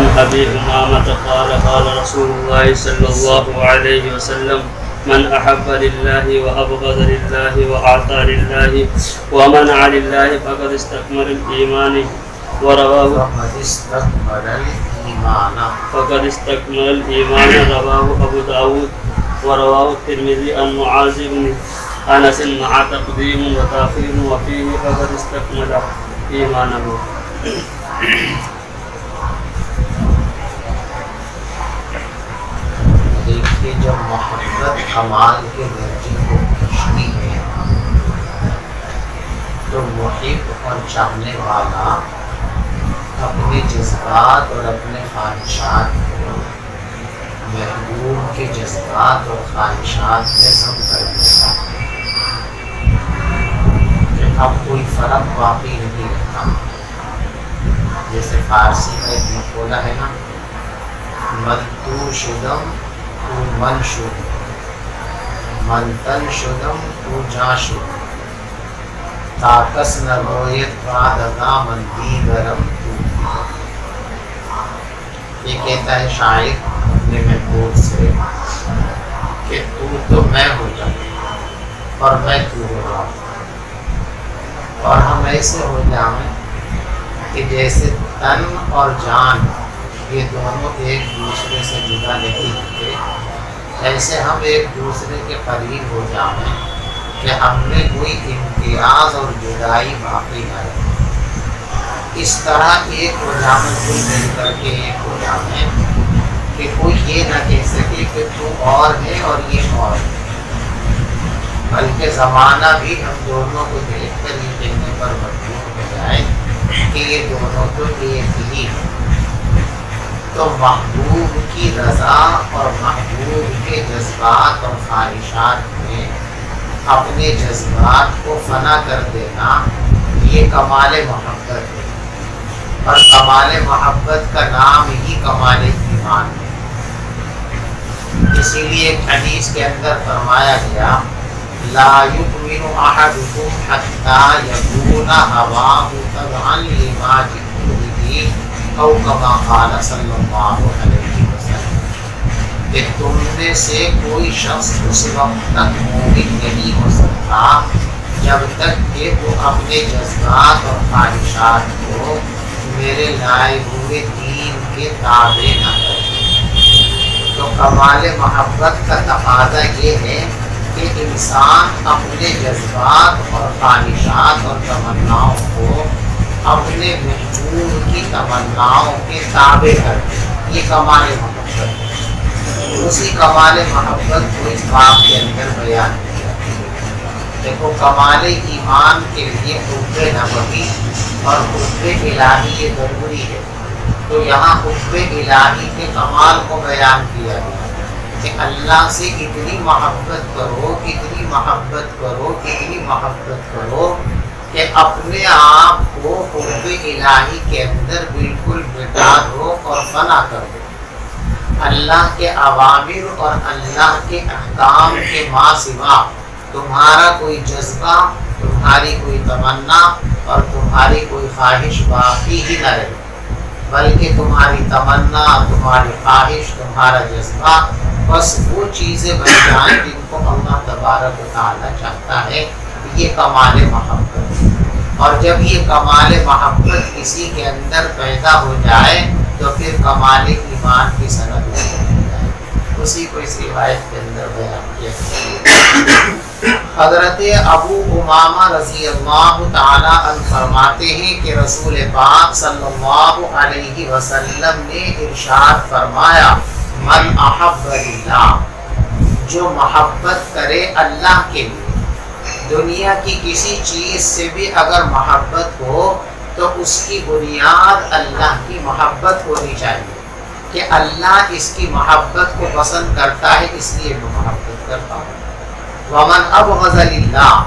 عن أبي أمامة قال قال رسول الله صلى الله عليه وسلم من أحب لله وأبغض لله وأعطى لله ومنع لله فقد استكمل الإيمان ورواه فقد استكمل الإيمان رواه أبو داود ورواه الترمذي عن معاذ بن أنس مع تقديم وتأخير وفيه فقد استكمل إيمانه. دیکھیے جب محبت کمال کے درجے کو پہنچتی ہے تو محب اور چاہنے والا اپنے جذبات اور اپنے خواہشات کو محبوب کے جذبات اور خواہشات میں ضم کر دیتا کہ اب کوئی فرق باقی نہیں رہتا. جیسے فارسی کا ایک مقولہ ہے نا، من تو شدم تو من شد، من تن شدم تو جا شد، تاکس نگویت بعد ازا من دیگرم تو. یہ کہتا ہے شاعر اپنے محبوب سے کہ تو میں ہو جاؤں اور میں تو ہو جاؤں، اور ہم ایسے ہو جائیں کہ جیسے تن اور جان یہ دونوں ایک دوسرے سے جدا نہیں ہوتے، ایسے ہم ایک دوسرے کے قریب ہو جائیں کہ ہم میں کوئی امتیاز اور جدائی باقی نہ رہے. اس طرح ایک ہو جائیں، کوئی مل کر کے ایک ہو جائیں کہ کوئی یہ نہ کہہ سکے کہ تو اور ہے اور یہ اور ہے، بلکہ زمانہ بھی ہم دونوں کو دیکھ کر یہ کہنے پر مجبور ہو جائے کہ یہ دونوں تو ایک ہی ہے. تو محبوب کی رضا اور محبوب کے جذبات اور خواہشات میں اپنے جذبات کو فنا کر دینا یہ کمال محبت ہے، اور کمال محبت کا نام ہی کمال ایمان ہے. اسی لیے ایک حدیث کے اندر فرمایا گیا لا یؤمن احدکم حتی یکون ہواہ تبعا لما جئت بہ او کما قال صلی اللہ علیہ وسلم، کہ تم میں سے کوئی شخص اس وقت تک مومن نہیں ہو سکتا جب تک کہ وہ اپنے جذبات اور خواہشات کو میرے لائے ہوئے دین کے تابع نہ کرے. تو کمال محبت کا تقاضا یہ ہے کہ انسان اپنے جذبات اور خواہشات اور تمناؤں کو اپنے محبوب کی تمناؤں کے تابع کر دے. یہ کمال محبت ہے. اسی کمال محبت کو اس باب کے اندر بیان کیا. دیکھو کمال ایمان کے لیے حب نبوی اور حب الہی یہ ضروری ہے. تو یہاں حب الہی کے کمال کو بیان کیا گیا کہ اللہ سے اتنی محبت کرو، اتنی محبت کرو، اتنی محبت کرو کہ اپنے آپ کو حب الہی کے اندر بالکل مٹا دو اور فنا کر دو. اللہ کے اوامر اور اللہ کے احکام کے ماں سوا تمہارا کوئی جذبہ، تمہاری کوئی تمنا اور تمہاری کوئی خواہش باقی ہی نہ رہے، بلکہ تمہاری تمنا، تمہاری خواہش، تمہارا جذبہ بس وہ چیزیں بن جائیں جن کو اللہ تبارک و تعالیٰ چاہتا ہے. یہ کمال محبت. اور جب یہ کمال محبت کسی کے اندر پیدا ہو جائے تو پھر کمال ایمان کی سند ہو جائے. اسی کو اس روایت کے اندر بیان کیا. حضرت ابو امامہ رضی اللہ تعالی عنہ فرماتے ہیں کہ رسول پاک صلی اللہ علیہ وسلم نے ارشاد فرمایا من احب للہ، جو محبت کرے اللہ کے لیے. دنیا کی کسی چیز سے بھی اگر محبت ہو تو اس کی بنیاد اللہ کی محبت ہونی چاہیے کہ اللہ اس کی محبت کو پسند کرتا ہے، اس لیے میں محبت کرتا ہوں. ومن ابغض للہ،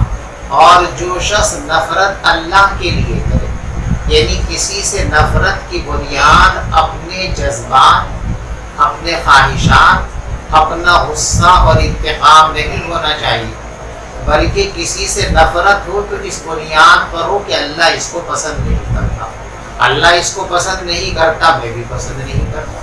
اور جو شخص نفرت اللہ کے لیے کرے، یعنی کسی سے نفرت کی بنیاد اپنے جذبات، اپنے خواہشات، اپنا غصہ اور انتقام نہیں ہونا چاہیے، بلکہ کسی سے نفرت ہو تو اس بنیاد پر ہو کہ اللہ اس کو پسند نہیں کرتا، اللہ اس کو پسند نہیں کرتا، میں بھی پسند نہیں کرتا۔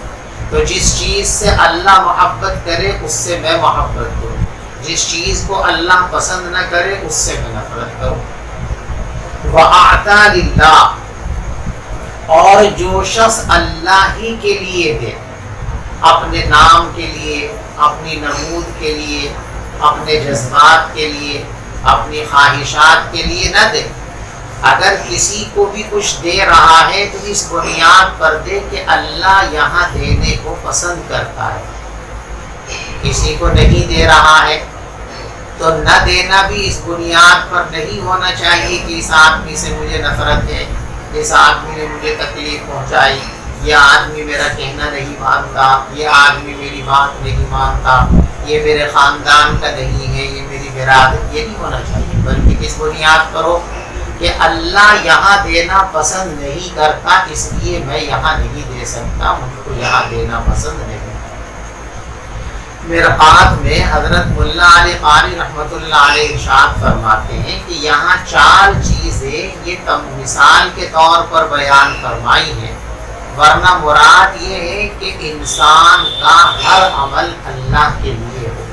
تو جس چیز سے اللہ محبت کرے اس سے میں محبت کروں، جس چیز کو اللہ پسند نہ کرے اس سے میں نفرت کروں۔ وَأَعْطَى لِلَّهِ، اور جو شخص اللہ ہی کے لیے دے، اپنے نام کے لیے، اپنی نمود کے لیے، اپنے جذبات کے لیے، اپنی خواہشات کے لیے نہ دے، اگر کسی کو بھی کچھ دے رہا ہے تو اس بنیاد پر دے کہ اللہ یہاں دینے کو پسند کرتا ہے۔ کسی کو نہیں دے رہا ہے تو نہ دینا بھی اس بنیاد پر نہیں ہونا چاہیے کہ اس آدمی سے مجھے نفرت ہے، اس آدمی نے مجھے تکلیف پہنچائی، یہ آدمی میرا کہنا نہیں مانتا، یہ آدمی میری بات نہیں مانتا، یہ میرے خاندان کا نہیں ہے، یہ میری برادری، یہ نہیں ہونا چاہیے، بلکہ کس بنیاد پر ہو کہ اللہ یہاں دینا پسند نہیں کرتا، اس لیے میں یہاں نہیں دے سکتا، مجھ کو یہاں دینا پسند نہیں۔ مرقات میں حضرت ملا علی قاری رحمۃ اللہ علیہ ارشاد فرماتے ہیں کہ یہاں 4 چیزیں یہ مثال کے طور پر بیان فرمائی ہیں، ورنہ مراد یہ ہے کہ انسان کا ہر عمل اللہ کے لیے ہو۔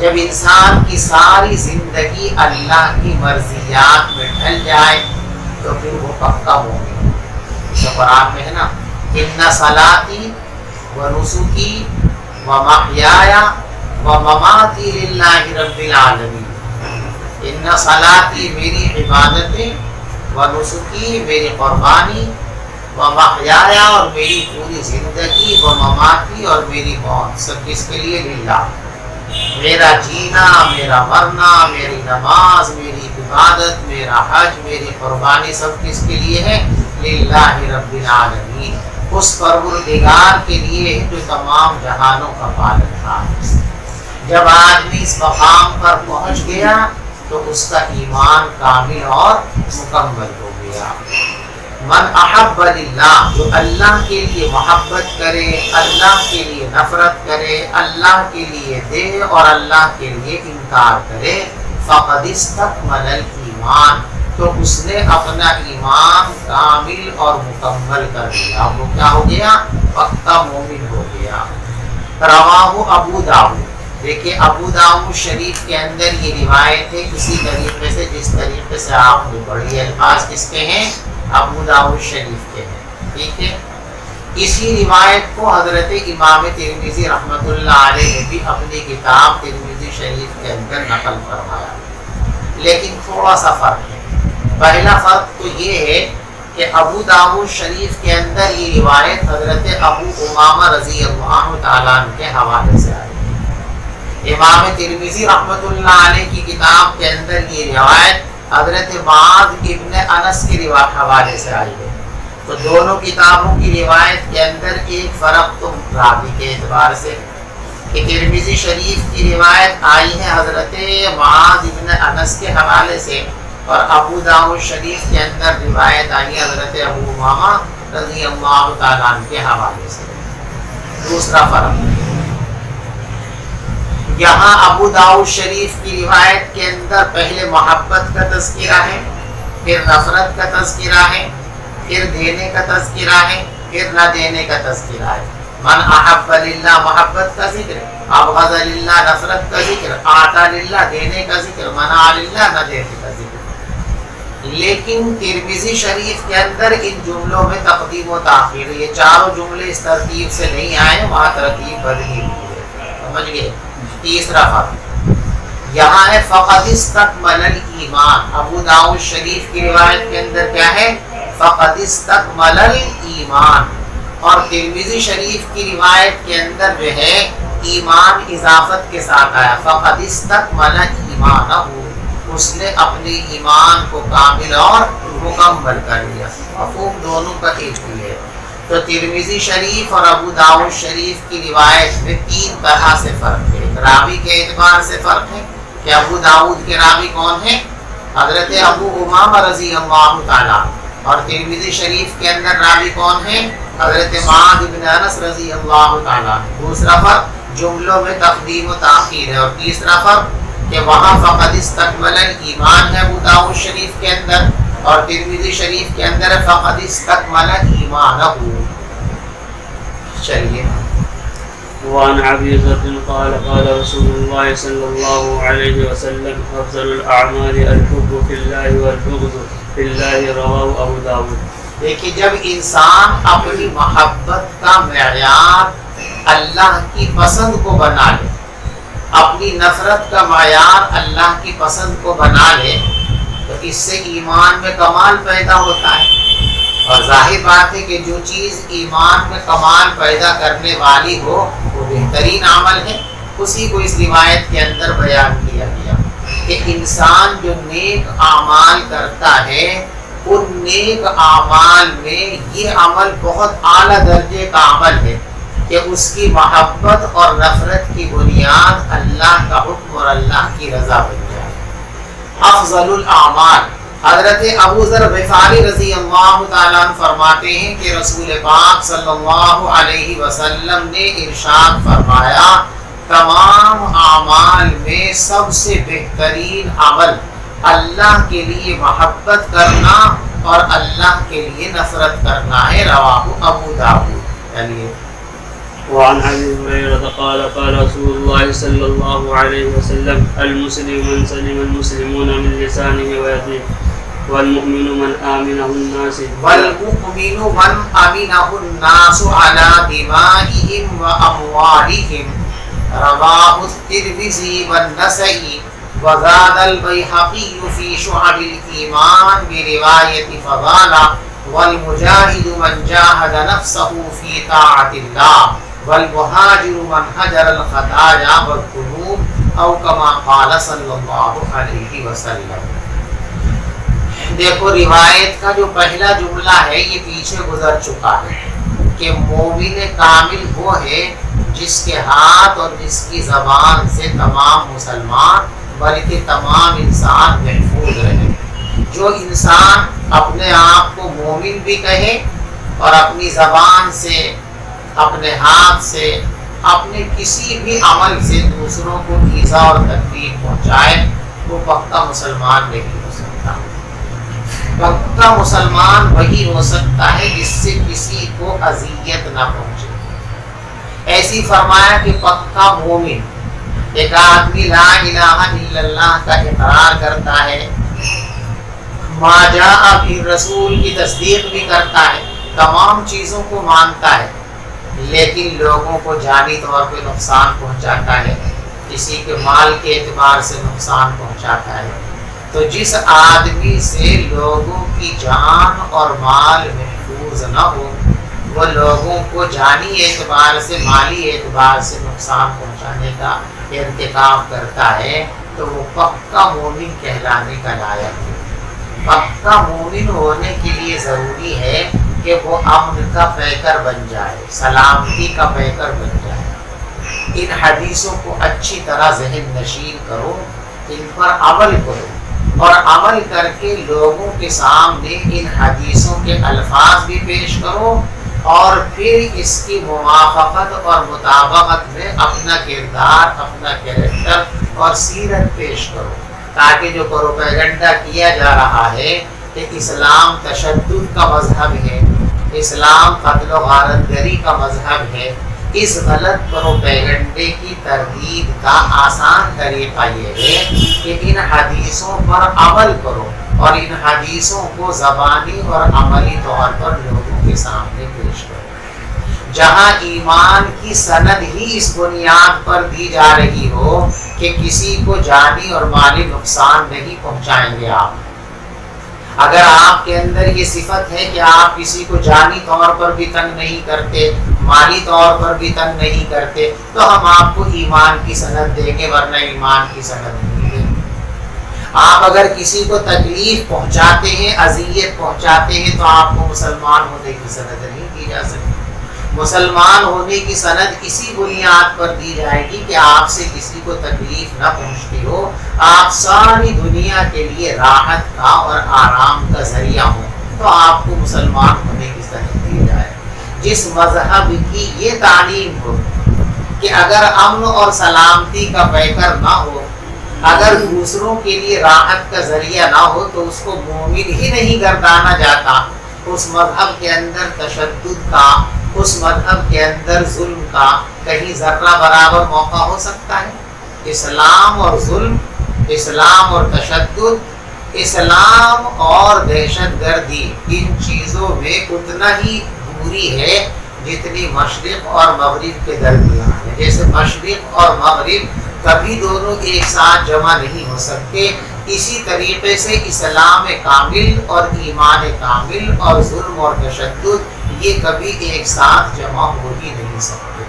جب انسان کی ساری زندگی اللہ کی مرضیات میں ڈھل جائے تو پھر وہ پکا مومن ہے۔ قرآن میں ہے نا، ان صلاتی و نسکی و محیای و مماتی للہ رب العالمین، ان صلاتی میری عبادتیں، و نسکی میری قربانی، و محیای اور میری پوری زندگی، و مماتی اور میری موت، سب کس کے لیے؟ للہ۔ میرا جینا، میرا مرنا، میری نماز، میری عبادت، میرا حج، میری قربانی، سب کس کے لیے ہے؟ للہ رب العالمین، اس پروردگار کے لیے جو تمام جہانوں کا پالنہار ہے۔ جب آدمی اس مقام پر پہنچ گیا تو اس کا ایمان کامل اور مکمل ہو گیا۔ من احب للہ، جو اللہ کے لیے محبت کرے، اللہ کے لیے نفرت کرے، اللہ کے لیے دے اور اللہ کے لیے انکار کرے، فقد استکمل الایمان، تو اس نے اپنا ایمان کامل اور مکمل کر دیا، وہ کیا ہو گیا؟ پکا مومن ہو گیا۔ رواہ ابو داؤد، دیکھیں ابو داؤد شریف کے اندر یہ روایت ہے اسی طریقے سے جس طریقے سے آپ نے پڑھی، الفاظ کس کے ہیں؟ ابو داؤد شریف کے ہیں، ٹھیک ہے۔ اسی روایت کو حضرت امام ترمذی رحمۃ اللہ علیہ نے بھی اپنی کتاب ترمذی شریف کے اندر نقل فرمایا، لیکن تھوڑا سا فرق ہے۔ پہلا فرق تو یہ ہے کہ ابو داؤد شریف کے اندر یہ روایت حضرت ابو امامہ رضی اللہ تعالیٰ عنہ کے حوالے سے آئی۔ امام ترمذی رحمۃ اللہ علیہ کی کتاب کے اندر یہ روایت حضرت معاذ ابن انس کے حوالے سے آئی ہے۔ تو دونوں کتابوں کی روایت کے اندر ایک فرق تو راوی کے اعتبار سے کہ ترمذی شریف کی روایت آئی ہے حضرت معاذ ابن انس کے حوالے سے، اور ابو داؤد شریف کے اندر روایت آئی ہے حضرت ابو امامہ رضی اللہ تعالیٰ عنہ کے حوالے سے۔ دوسرا فرق، یہاں ابو داؤد شریف کی روایت کے اندر پہلے محبت کا تذکرہ ہے، پھر نفرت کا تذکرہ ہے، پھر دینے کا تذکرہ ہے، پھر نہ دینے کا تذکرہ ہے۔ من احب للہ محبت کا ذکر، ابغض للہ نفرت کا ذکر، اعطى للہ دینے کا ذکر، منع للہ نہ دینے کا ذکر۔ لیکن ترمذی شریف کے اندر ان جملوں میں تقدیم و تاخیر، یہ چاروں جملے اس ترتیب سے نہیں آئے، وہاں ترتیب بدلی ہوئی ہے، سمجھ گئے؟ تیسرا فرق یہاں ہے فقد استکمل الایمان، ابو داؤد شریف کی روایت کے اندر کیا ہے؟ فقد استکمل الایمان، اور ترمذی شریف کی روایت کے اندر جو ہے ایمان اضافت کے ساتھ آیا، فقد استکمل ایمانہ، اس نے اپنے ایمان کو کامل اور مکمل کر لیا۔ مفہوم دونوں کا ایک ہی ہے۔ تو ترمذی شریف اور ابو داؤد شریف کی روایت میں 3 طرح سے فرق ہے۔ راوی کے اعتبار سے فرق ہے کہ ابو داؤد کے راوی کون ہیں؟ حضرت ابو امامہ رضی اللہ تعالیٰ، اور ترمذی شریف کے اندر راوی کون ہیں؟ حضرت معاذ بن انس رضی اللہ تعالیٰ۔ دوسرا فرق جملوں میں تقدیم و تاخیر ہے، اور تیسرا فرق کہ وہاں فقد استکمل ایمان ہے ابو داؤد شریف کے اندر، اور ترمذی شریف کے اندر فقد استکمل ایمانہ. چلیے. وعن ابي ذر قال قال رسول الله صلى الله عليه وسلم افضل الاعمال الحب في الله والبغض في الله رواه ابو داود. دیکھیے جب انسان اپنی محبت کا معیار اللہ کی پسند کو بنا لے، اپنی نفرت کا معیار اللہ کی پسند کو بنا لے، تو اس سے ایمان میں کمال پیدا ہوتا ہے. اور ظاہر بات ہے کہ جو چیز ایمان میں کمال پیدا کرنے والی ہو وہ بہترین عمل ہے. اسی کو اس روایت کے اندر بیان کیا گیا کہ انسان جو نیک اعمال کرتا ہے ان نیک اعمال میں یہ عمل بہت اعلیٰ درجے کا عمل ہے کہ اس کی محبت اور نفرت کی بنیاد اللہ کا حکم اور اللہ کی رضا بن جائے. افضل الاعمال. حضرت ابو ذر غفاری رضی اللہ تعالیٰ عنہ فرماتے ہیں کہ رسول پاک صلی اللہ علیہ وسلم نے ارشاد فرمایا تمام اعمال میں سب سے بہترین عمل اللہ کے لیے محبت کرنا اور اللہ کے لیے نفرت کرنا ہے. رواہ ابو داؤد. چلیے. وعن ابي هريره قال قال رسول الله صلى الله عليه وسلم المسلم من سلم المسلمون من لسانه ويده والمؤمن من آمنه الناس والمؤمن من آمنه الناس على دمائهم وأموالهم. رواه الترمذي والنسائي وزاد البيهقي في شعب الإيمان برواية فضالة والمجاهد من جاهد نفسه في طاعة الله والمهاجر من هجر الخطايا والذنوب او كما قال صلی اللہ علیہ وسلم. دیکھو روایت کا جو پہلا جملہ ہے یہ پیچھے گزر چکا ہے کہ مومن کامل وہ ہے جس کے ہاتھ اور جس کی زبان سے تمام مسلمان بلکہ تمام انسان محفوظ رہے. جو انسان اپنے آپ کو مومن بھی کہے اور اپنی زبان سے اپنے ہاتھ سے اپنے کسی بھی عمل سے دوسروں کو ایذا اور تکلیف پہنچائے وہ پکا مسلمان نہیں ہو سکتا. پکا مسلمان وہی ہو سکتا ہے جس سے کسی کو اذیت نہ پہنچے. ایسی فرمایا کہ پکا مومن ایک آدمی لا الہ الا اللہ کا اقرار کرتا ہے، ما جاء بھی رسول کی تصدیق بھی کرتا ہے، تمام چیزوں کو مانتا ہے، لیکن لوگوں کو جانی طور پہ نقصان پہنچاتا ہے، کسی کے مال کے اعتبار سے نقصان پہنچاتا ہے. تو جس آدمی سے لوگوں کی جان اور مال محفوظ نہ ہو، وہ لوگوں کو جانی اعتبار سے مالی اعتبار سے نقصان پہنچانے کا ارتکاب کرتا ہے تو وہ پکا مومن کہلانے کا لائق ہے. پکا مومن ہونے کے لیے ضروری ہے کہ وہ امن کا پیکر بن جائے، سلامتی کا پیکر بن جائے. ان حدیثوں کو اچھی طرح ذہن نشین کرو، ان پر عمل کرو اور عمل کر کے لوگوں کے سامنے ان حدیثوں کے الفاظ بھی پیش کرو اور پھر اس کی موافقت اور مطابقت میں اپنا کردار، اپنا کیریکٹر اور سیرت پیش کرو، تاکہ جو پروپیگنڈا کیا جا رہا ہے کہ اسلام تشدد کا مذہب ہے، اسلام قتل و غارت گری کا مذہب ہے، اس غلط پروپیگنڈے کی تردید کا آسان طریقہ یہ ہے کہ ان حدیثوں پر عمل کرو اور ان حدیثوں کو زبانی اور عملی طور پر لوگوں کے سامنے پیش کرو. جہاں ایمان کی سند ہی اس بنیاد پر دی جا رہی ہو کہ کسی کو جانی اور مالی نقصان نہیں پہنچائیں گے آپ، اگر آپ کے اندر یہ صفت ہے کہ آپ کسی کو جانی طور پر بھی تنگ نہیں کرتے، مالی طور پر بھی تنگ نہیں کرتے، تو ہم آپ کو ایمان کی سند دیں گے، ورنہ ایمان کی سند نہیں دیں گے. آپ اگر کسی کو تکلیف پہنچاتے ہیں، اذیت پہنچاتے ہیں، تو آپ کو مسلمان ہونے کی سند نہیں دی جا سکتی. مسلمان ہونے کی سند اسی بنیاد پر دی جائے گی کہ آپ سے کسی کو تکلیف نہ پہنچتی ہو، آپ ساری دنیا کے لیے راحت کا اور آرام کا ذریعہ ہو، تو آپ کو مسلمان ہونے کی سند دی جائے. جس مذہب کی یہ تعلیم ہو کہ اگر امن اور سلامتی کا پیکر نہ ہو اگر دوسروں کے لیے راحت کا ذریعہ نہ ہو تو اس کو مومن ہی نہیں گردانا جاتا۔ اس مذہب کے اندر تشدد کا، اس مذہب کے اندر ظلم کا کہیں ذرہ برابر موقع ہو سکتا ہے؟ اسلام اور ظلم، اسلام اور تشدد، اسلام اور دہشت گردی، ان چیزوں میں اتنا ہی دوری ہے جتنی مشرق اور مغرب کے درمیان ہے۔ جیسے مشرق اور مغرب کبھی دونوں ایک ساتھ جمع نہیں ہو سکتے، اسی طریقے سے اسلام کامل اور ایمان کامل اور ظلم اور تشدد یہ کبھی ایک ساتھ جمع ہو ہی نہیں سکتے۔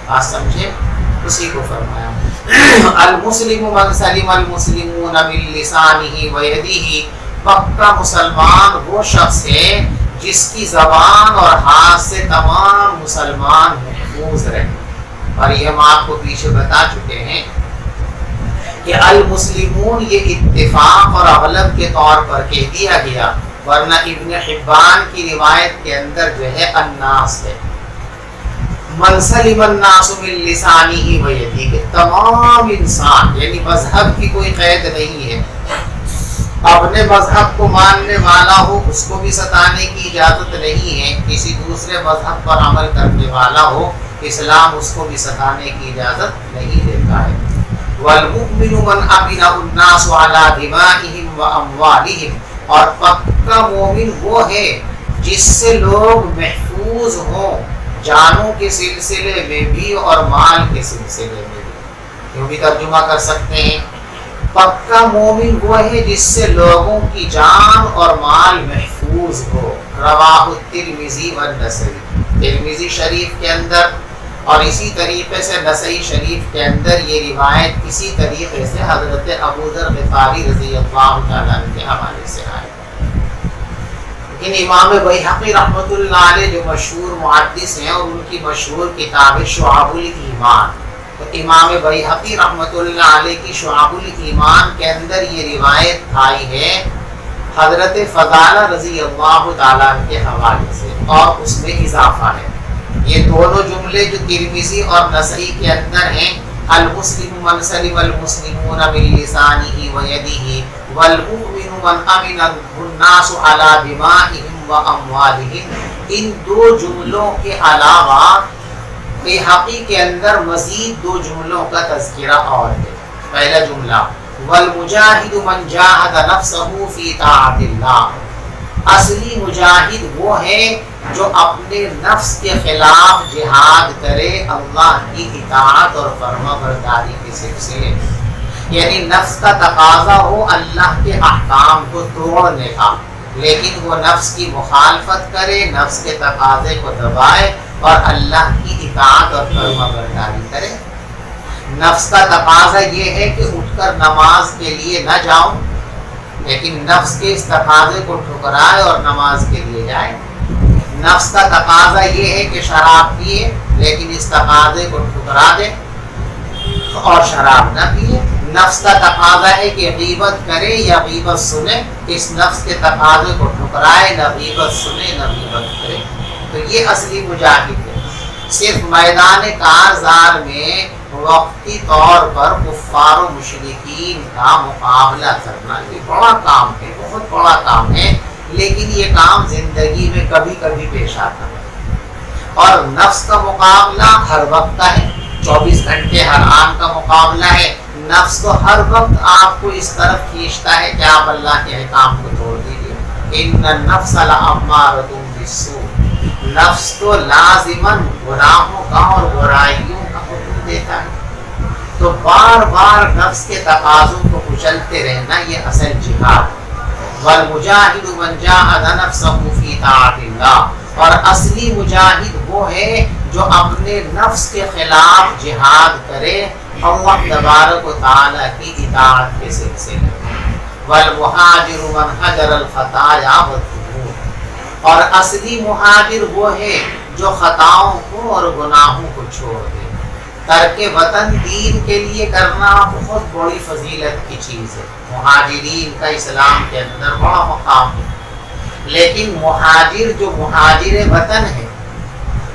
بات سمجھے؟ اسی کو فرمایا المسلم من سلم المسلمون من لسانہ و یدہ، پکا مسلمان وہ شخص ہے جس کی زبان اور ہاتھ سے تمام مسلمان محفوظ رہے۔ اور یہ ہم آپ کو پیچھے بتا چکے ہیں کہ المسلمون یہ اتفاق اور اغلب کے طور پر کہہ دیا گیا، ورنہ ابن حبان کی روایت کے اندر جو ہے الناس ہے۔ من سلم الناس من لسانہ و یدہ، تمام انسان، یعنی مذہب کی کوئی قید نہیں ہے، اپنے مذہب کو ماننے والا ہو اس کو بھی ستانے کی اجازت نہیں ہے، کسی دوسرے مذہب پر عمل کرنے والا ہو اسلام اس کو بھی ستانے کی اجازت نہیں دیتا ہے۔ والمؤمن من امن الناس علی دمائهم و اموالهم، اور پکا مومن وہ ہے جس سے لوگ محفوظ ہوں جانوں کے سلسلے میں بھی اور مال کے سلسلے میں بھی۔ یوں بھی ترجمہ کر سکتے ہیں، پکا مومن وہ ہے جس سے لوگوں کی جان اور مال محفوظ ہو۔ رواہ الترمذی والنسائی، ترمذی شریف کے اندر اور اسی طریقے سے نسائی شریف کے اندر یہ روایت اسی طریقے سے حضرت ابو ذر غفاری رضی اللہ تعالیٰ عنہ کے حوالے سے آئے۔ لیکن امام بیہقی رحمۃ اللہ علیہ جو مشہور محدث ہیں اور ان کی مشہور کتاب شعب الایمان، تو امام بیہقی رحمۃ اللہ علیہ کی شعب الایمان کے اندر یہ روایت آئی ہے حضرت فضالہ رضی اللہ تعالیٰ عنہ کے حوالے سے، اور اس میں اضافہ ہے۔ یہ دونوں جملے جو ترمذی اور نسائی کے اندر ہیں، المسلم من سلم المسلمون من لسانہ و یدہ والمؤمن من امن الناس علی دمائهم و اموالهم، ان دو جملوں کے علاوہ بیہقی کے اندر مزید دو جملوں کا تذکرہ اور ہے۔ پہلا جملہ والمجاہد من جاہد نفسہ فی طاعت اللہ، اصلی مجاہد وہ ہے جو اپنے نفس کے خلاف جہاد کرے اللہ کی اطاعت اور فرما برداری کے سلسلے، یعنی نفس کا تقاضا ہو اللہ کے احکام کو توڑنے کا، لیکن وہ نفس کی مخالفت کرے، نفس کے تقاضے کو دبائے اور اللہ کی اطاعت اور فرما برداری کرے۔ نفس کا تقاضا یہ ہے کہ اٹھ کر نماز کے لیے نہ جاؤں، لیکن نفس کے اس تقاضے کو ٹھکرائے اور نماز کے لیے جائے۔ نفس کا تقاضا یہ ہے کہ شراب پیے، لیکن اس تقاضے کو ٹھکرا دے اور شراب نہ پیے۔ نفس کا تقاضا ہے کہ غیبت کرے یا غیبت سنے، اس نفس کے تقاضے کو ٹھکرائے، نہ غیبت سنے نہ غیبت کرے۔ تو یہ اصلی مجاہد ہے۔ صرف میدان کارزار میں وقتی طور پر کفار و مشرکین کا مقابلہ کرنا یہ بڑا کام ہے، بہت بڑا کام ہے، لیکن یہ کام زندگی میں کبھی کبھی پیش آتا ہے۔ اور نفس کا مقابلہ ہر وقت کا ہے، 24 گھنٹے ہر آن کا مقابلہ ہے۔ نفس تو ہر وقت آپ کو اس طرف کھینچتا ہے کہ آپ اللہ کے احکام کو توڑ دیجیے۔ ان النفس لامارۃ بالسوء، نفس تو لازماً گناہوں کا اور برائیوں کا حکم دیتا ہے۔ تو بار بار نفس کے تقاضوں کو کچلتے رہنا یہ اصل جہاد ہے۔ والمجاہد من جاہد نفسہ فی طاعت اللہ، اور اصلی مجاہد وہ ہے جو اپنے نفس کے خلاف جہاد کرے اللہ تبارک و تعالیٰ کی اطاعت کے سلسلے میں۔ والمہاجر من حجر الخطایا والذنوب، اور اصلی مہاجر وہ ہے جو خطاؤں کو اور گناہوں کو چھوڑ دے۔ ترک وطن دین کے لیے کرنا بہت بڑی فضیلت کی چیز ہے، مہاجرین کا اسلام کے اندر بڑا مقام ہے، لیکن مہاجر جو مہاجر وطن ہے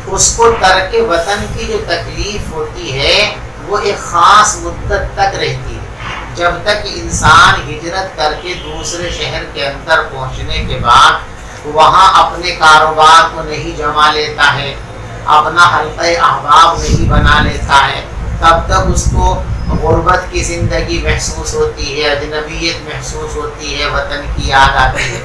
اس کو ترک وطن کی جو تکلیف ہوتی ہے وہ ایک خاص مدت تک رہتی ہے۔ جب تک انسان ہجرت کر کے دوسرے شہر کے اندر پہنچنے کے بعد وہاں اپنے کاروبار کو نہیں جما لیتا ہے، اپنا حلقہ احباب نہیں بنا لیتا ہے، تب تک اس کو غربت کی زندگی محسوس ہوتی ہے، اجنبیت محسوس ہوتی ہے، وطن کی یاد آتی ہے۔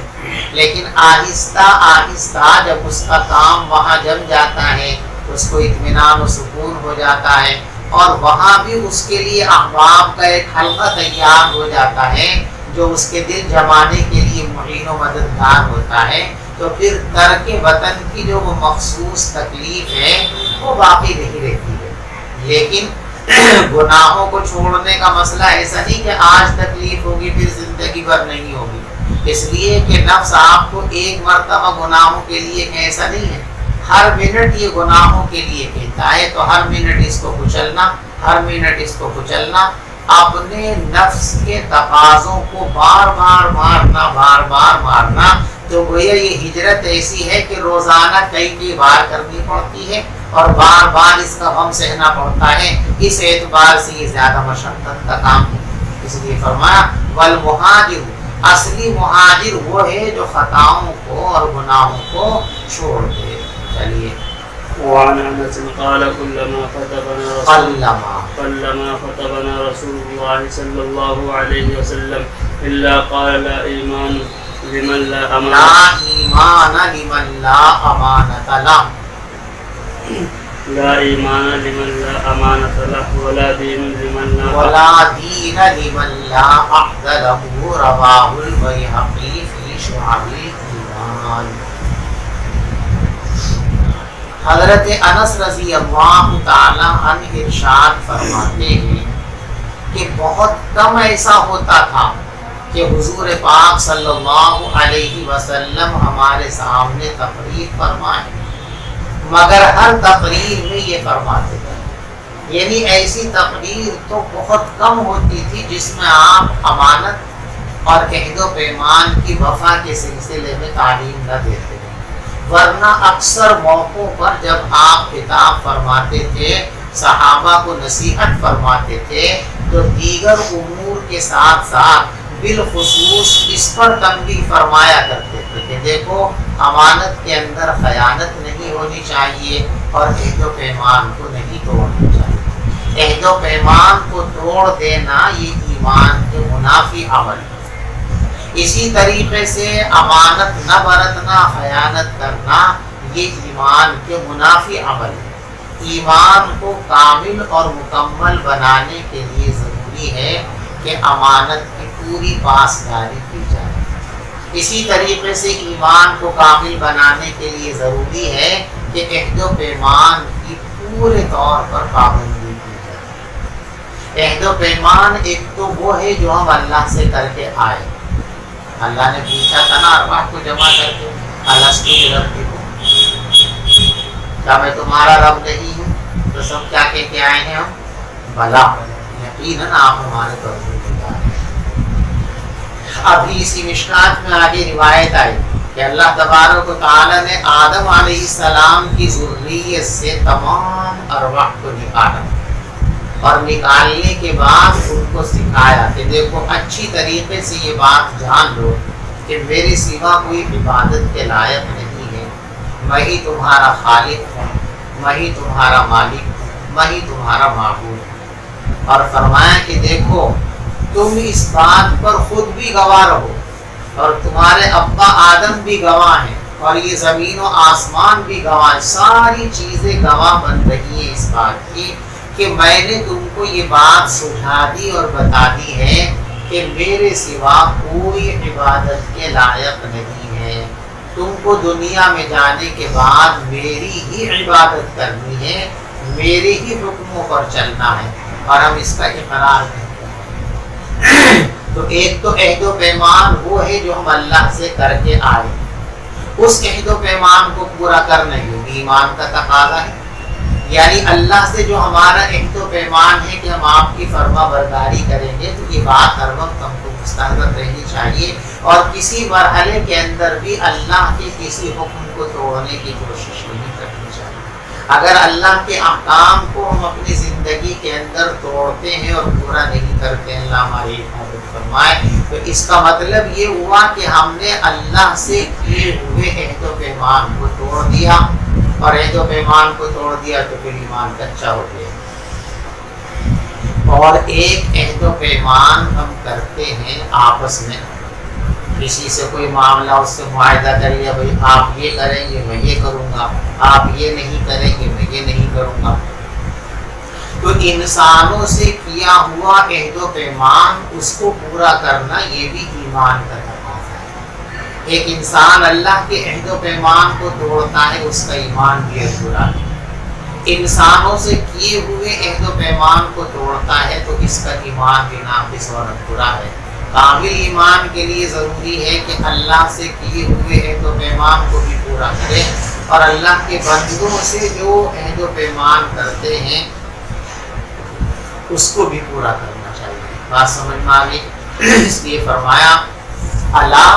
لیکن آہستہ آہستہ جب اس کا کام وہاں جم جاتا ہے، اس کو اطمینان و سکون ہو جاتا ہے، اور وہاں بھی اس کے لیے احباب کا ایک حلقہ تیار ہو جاتا ہے جو اس کے دل جمانے کے لیے معین و مددگار ہوتا ہے، تو پھر ترک وطن کی جو وہ مخصوص تکلیف ہے وہ باقی نہیں رہتی ہے۔ لیکن گناہوں کو چھوڑنے کا مسئلہ ایسا نہیں کہ آج تکلیف ہوگی پھر زندگی بھر نہیں ہوگی، اس لیے کہ نفس آپ کو ایک مرتبہ گناہوں کے لیے ایسا نہیں ہے، ہر منٹ یہ گناہوں کے لیے کہتا ہے، تو ہر منٹ اس کو کچلنا، ہر منٹ اس کو کچلنا، اپنے نفس کے تقاضوں کو بار بار مارنا، بار بار مارنا۔ تو گویا یہ ہجرت ایسی ہے کہ روزانہ کئی بار کرنی پڑتی ہے اور بار بار اس کا غم سہنا پڑتا ہے، اس اعتبار سے یہ زیادہ مشقت کا کام ہے۔ اس لیے فرمایا والمہاجر، اصلی مہاجر وہ ہے جو خطاؤں کو اور گناہوں کو چھوڑ دے۔ چلیے وعن انس قال قلما خطبنا رسول الله صلى الله عليه وسلم الا قال لا ایمان لمن لا لمن لا امانت له، لا ایمان لمن لا امانت له ولا دین لمن لا عهد له، رواه البیہقی فی شعب الایمان۔ حضرت انس رضی اللہ تعالی عنہ ارشاد فرماتے ہیں کہ بہت کم ایسا ہوتا تھا کہ حضور پاک صلی اللہ علیہ وسلم ہمارے سامنے تقریر فرمائے، مگر ہر تقریر میں یہ فرماتے تھے، یعنی ایسی تقریر تو بہت کم ہوتی تھی جس میں آپ امانت اور عہد و پیمان کی وفا کے سلسلے میں تعلیم نہ دیتے، ورنہ اکثر موقعوں پر جب آپ خطاب فرماتے تھے، صحابہ کو نصیحت فرماتے تھے، تو دیگر امور کے ساتھ ساتھ بالخصوص اس پر تنبیہ فرمایا کرتے تھے کہ دیکھو امانت کے اندر خیانت نہیں ہونی چاہیے اور عہد و پیمان کو نہیں توڑنا چاہیے۔ عہد و پیمان کو توڑ دینا یہ ایمان کے منافی عمل ہے۔ اسی طریقے سے امانت نہ برتنا، خیانت کرنا، یہ ایمان کے منافی عمل ہے۔ ایمان کو کامل اور مکمل بنانے کے لیے ضروری ہے کہ امانت کی پوری پاسداری کی جائے۔ اسی طریقے سے ایمان کو کامل بنانے کے لیے ضروری ہے کہ عہد و پیمان کی پورے طور پر پابندی کی جائے۔ عہد و پیمان ایک تو وہ ہے جو ہم اللہ سے کر کے آئے، اللہ نے پوچھا تھا نا ارواح کو جمع کر کے، الستو بربکم، کیا میں تمہارا رب نہیں ہوں؟ تو سب کیا کہہ کے آئے ہیں ہم؟ بلا، یقیناً آپ ہمارے پروردگار ہیں۔ ابھی اسی مشکات میں آگے روایت آئی کہ اللہ تبارک و تعالی نے آدم علیہ السلام کی ذریت سے تمام ارواح کو نکالا، اور نکالنے کے بعد ان کو سکھایا کہ دیکھو اچھی طریقے سے یہ بات جان لو کہ میرے سوا کوئی عبادت کے لائق نہیں ہے، میں ہی تمہارا خالق ہوں، میں ہی تمہارا مالک ہوں، میں ہی تمہارا معبود ہوں۔ اور فرمایا کہ دیکھو تم اس بات پر خود بھی گواہ رہو اور تمہارے ابا آدم بھی گواہ ہیں اور یہ زمین و آسمان بھی گواہ، ساری چیزیں گواہ بن رہی ہیں اس بات کی کہ میں نے تم کو یہ بات سجھا دی اور بتا دی ہے کہ میرے سوا کوئی عبادت کے لائق نہیں ہے۔ تم کو دنیا میں جانے کے بعد میری ہی عبادت کرنی ہے، میرے ہی حکموں پر چلنا ہے، اور ہم اس کا اقرار کرتے ہیں۔ تو ایک تو عہد و پیمان وہ ہے جو ہم اللہ سے کر کے آئے، اس عہد و پیمان کو پورا کرنا ہی ایمان کا تقاضا ہے۔ یعنی اللہ سے جو ہمارا عہد و پیمان ہے کہ ہم آپ کی فرما برداری کریں گے، تو یہ بات ہر وقت ہم کو مستحضر رہنی چاہیے، اور کسی مرحلے کے اندر بھی اللہ کے کسی حکم کو توڑنے کی کوشش نہیں کرنی چاہیے۔ اگر اللہ کے احکام کو ہم اپنی زندگی کے اندر توڑتے ہیں اور پورا نہیں کرتے ہیں، اللہ ہماری حفاظت فرمائے، تو اس کا مطلب یہ ہوا کہ ہم نے اللہ سے کیے ہوئے عہد و پیمان کو توڑ دیا، اور عہد و پیمان کو توڑ دیا تو پھر ایمان کچا ہو گیا۔ اور ایک عہد و پیمان ہم کرتے ہیں آپس میں، کسی سے کوئی معاملہ، اس سے معاہدہ کر لیا، بھائی آپ یہ کریں گے میں یہ کروں گا، آپ یہ نہیں کریں گے میں یہ نہیں کروں گا۔ تو انسانوں سے کیا ہوا عہد و پیمان اس کو پورا کرنا یہ بھی ایمان کا تقاضا ہے۔ ایک انسان اللہ کے عہد و پیمان کو توڑتا ہے، اس کا ایمان بھی ادھورا ہے۔ انسانوں سے کیے ہوئے عہد و پیمان کو توڑتا ہے تو اس کا ایمان بھی ناقص اور ادھورا ہے۔ کامل ایمان کے لیے ضروری ہے کہ اللہ سے کیے ہوئے عہد و پیمان کو بھی پورا کرے، اور اللہ کے بندوں سے جو عہد و پیمان کرتے ہیں اس کو بھی پورا کرنا چاہیے۔ بات سمجھ میں آ گئی؟ اس لیے فرمایا الا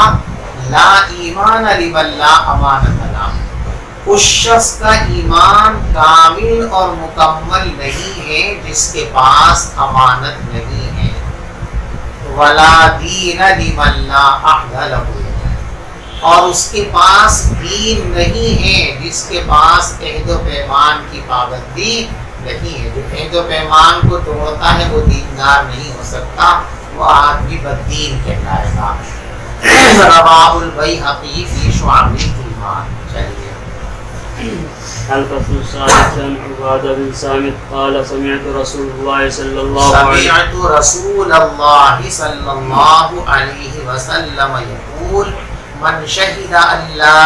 لا ایمان لمن لا امانۃ له، اس شخص کا ایمان کامل اور مکمل نہیں ہے جس کے پاس امانت نہیں ہے۔ ولا دین لمن لا عہد له، اور اس کے پاس دین نہیں ہے جس کے پاس عہد و پیمان کی پابندی نہیں ہے۔ جو عہد و پیمان کو توڑتا ہے وہ دیندار نہیں ہو سکتا، وہ آدمی بددین کہلائے گا۔ رواہ البیہقی فی شعب الایمان۔ چلیے الفصل الثالث عن عبادة بن صامت قال سمعت رسول الله صلى الله عليه وسلم يقول من شهد أن لا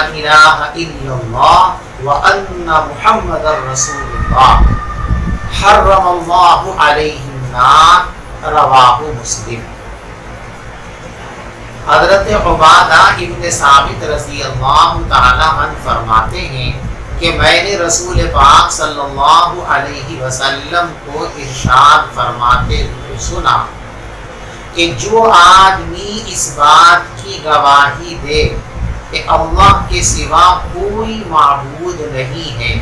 إله إلا الله وأن محمد رسول الله حرم الله عليه النار۔ رواہ مسلم۔ حضرت عبادہ ابن صامت رضی اللہ تعالی عنہ فرماتے ہیں کہ میں نے رسول پاک صلی اللہ علیہ وسلم کو ارشاد فرماتے ہوئے سنا کہ جو آدمی اس بات کی گواہی دے کہ اللہ کے سوا کوئی معبود نہیں ہے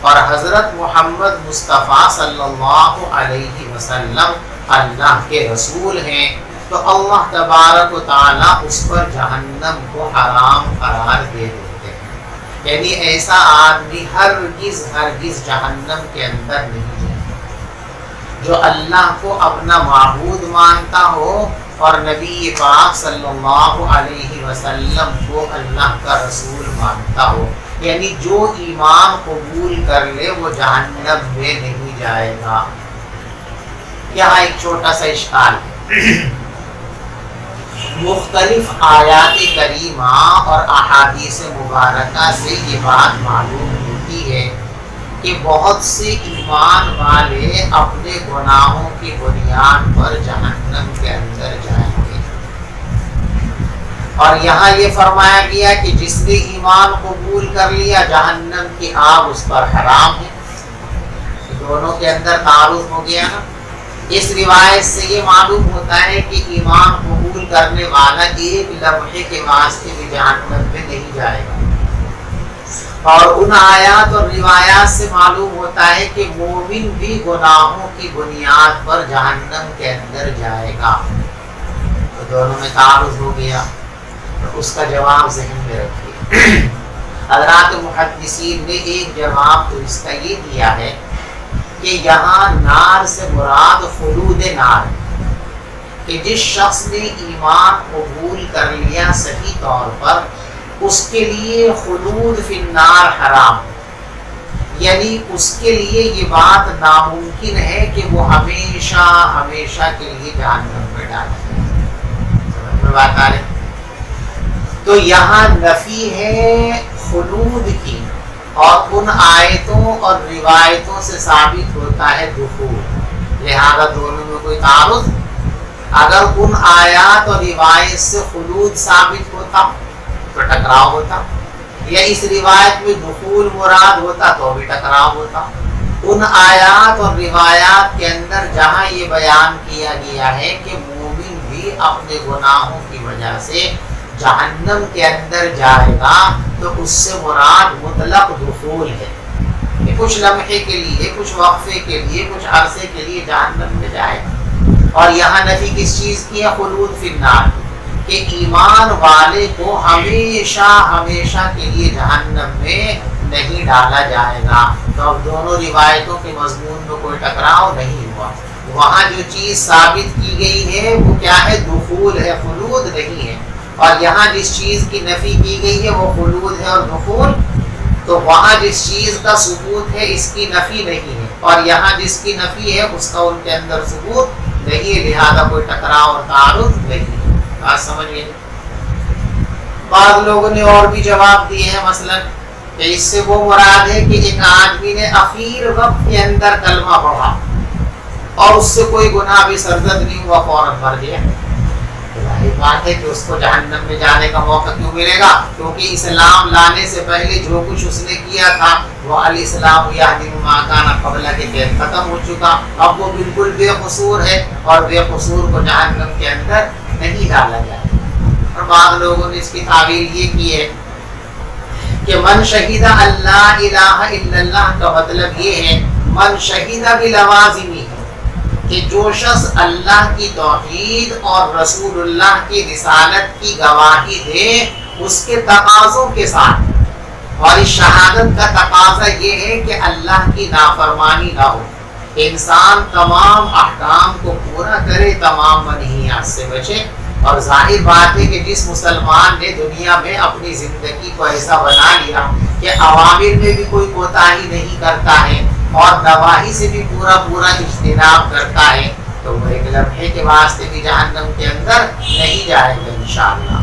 اور حضرت محمد مصطفیٰ صلی اللہ علیہ وسلم اللہ کے رسول ہیں، تو اللہ تبارک و تعالیٰ اس پر جہنم کو حرام قرار دے دیتے ہیں۔ یعنی ایسا آدمی ہرگز جہنم کے اندر نہیں جائے جو اللہ کو اپنا معبود مانتا ہو اور نبی پاک صلی اللہ علیہ وسلم کو اللہ کا رسول مانتا ہو، یعنی جو ایمان قبول کر لے وہ جہنم میں نہیں جائے گا۔ یہاں ایک چھوٹا سا اشکال ہے۔ مختلف آیات کریمہ اور احادیث مبارکہ سے یہ بات معلوم ہوتی ہے کہ بہت سے ایمان والے اپنے گناہوں کی بنیاد پر جہنم کے اندر جائیں گے، اور یہاں یہ فرمایا گیا کہ جس نے ایمان قبول کر لیا جہنم کی آگ اس پر حرام ہے۔ دونوں کے اندر تعارض ہو گیا نا۔ اس روایت سے یہ معلوم ہوتا ہے کہ ایمان قبول کرنے والا ایک لمحے کے واسطے بھی جہنم میں نہیں جائے گا، اور ان آیات اور روایات سے معلوم ہوتا ہے کہ مومن بھی گناہوں کی بنیاد پر جہنم کے اندر جائے گا۔ تو دونوں میں تعارض ہو گیا، تو اس کا جواب ذہن میں رکھیے۔ حضرات محدثین نے ایک جواب تو اس کا یہ دیا ہے کہ یہاں نار سے مراد خلود نار، کہ جس شخص نے ایمان قبول کر لیا صحیح طور پر اس کے لیے خلود فی النار حرام، یعنی اس کے لیے یہ بات ناممکن ہے کہ وہ ہمیشہ کے لیے جہنم میں ڈالے۔ سمجھ میں بات آ رہی؟ تو یہاں نفی ہے خلود کی، اور ان آیتوں اور روایتوں سے ثابت ہوتا ہے دخول، لہذا دونوں میں کوئی تعارض۔ اگر ان آیات اور روایت سے خلود ثابت ہوتا تو ٹکراؤ ہوتا، یا اس روایت میں دخول مراد ہوتا تو بھی ٹکراؤ ہوتا۔ ان آیات اور روایات کے اندر جہاں یہ بیان کیا گیا ہے کہ مومن بھی اپنے گناہوں کی وجہ سے جہنم کے اندر جائے گا، تو اس سے مراد مطلق دخول ہے، کچھ لمحے کے لیے، کچھ وقفے کے لیے، کچھ عرصے کے لیے جہنم میں جائے گا۔ اور یہاں نفی کس چیز کی ہے؟ خلود فی النار، کہ ایمان والے کو ہمیشہ ہمیشہ کے لیے جہنم میں نہیں ڈالا جائے گا۔ تو اب دونوں روایتوں کے مضمون میں کوئی ٹکراؤ نہیں ہوا۔ وہاں جو چیز ثابت کی گئی ہے وہ کیا ہے؟ دخول ہے، خلود نہیں ہے۔ اور یہاں جس چیز کی نفی کی گئی ہے وہ خلود ہے اور دخول، تو وہاں جس چیز کا ثبوت ہے اس کی نفی نہیں ہے، اور یہاں جس کی نفی ہے اس کا ان کے اندر ثبوت نہیں ہے، لہذا کوئی ٹکراؤ اور تعارض نہیں ہے۔ بات سمجھ گئے؟ بعض لوگوں نے اور بھی جواب دیے ہیں، مثلا کہ اس سے وہ مراد ہے کہ ایک آدمی نے اخیر وقت کے اندر کلمہ پڑھا اور اس سے کوئی گناہ بھی سرزد نہیں ہوا، فوراً مر گیا، ظاہر بات ہے کہ اس کو جہنم میں جانے کا موقع کیوں ملے گا؟ کیونکہ اسلام لانے سے پہلے جو کچھ اس نے کیا تھا وہ الاسلام یہدم ما کان قبل کے تحت ختم ہو چکا، اب وہ بالکل بے قصور ہے اور بے قصور کو جہنم کے اندر نہیں ڈالا جائے۔ اور بعض لوگوں نے اس کی تعبیر یہ کی ہے کہ من شہید اللہ الہ الا اللہ کا مطلب یہ ہے من شہید بلوازمی، کہ جو شخص اللہ کی توحید اور رسول اللہ کی رسالت کی گواہی دے اس کے تقاضوں کے ساتھ، اور اس شہادت کا تقاضا یہ ہے کہ اللہ کی نافرمانی نہ ہو، انسان تمام احکام کو پورا کرے، تمام منہیات سے بچے۔ اور ظاہر بات ہے کہ جس مسلمان نے دنیا میں اپنی زندگی کو ایسا بنا لیا کہ اوامر میں بھی کوئی کوتاہی نہیں کرتا ہے اور نواہی سے بھی پورا پورا اجتناب کرتا ہے، تو وہ ایک لمحے کے واسطے بھی جہنم کے اندر نہیں جائے گا انشاءاللہ۔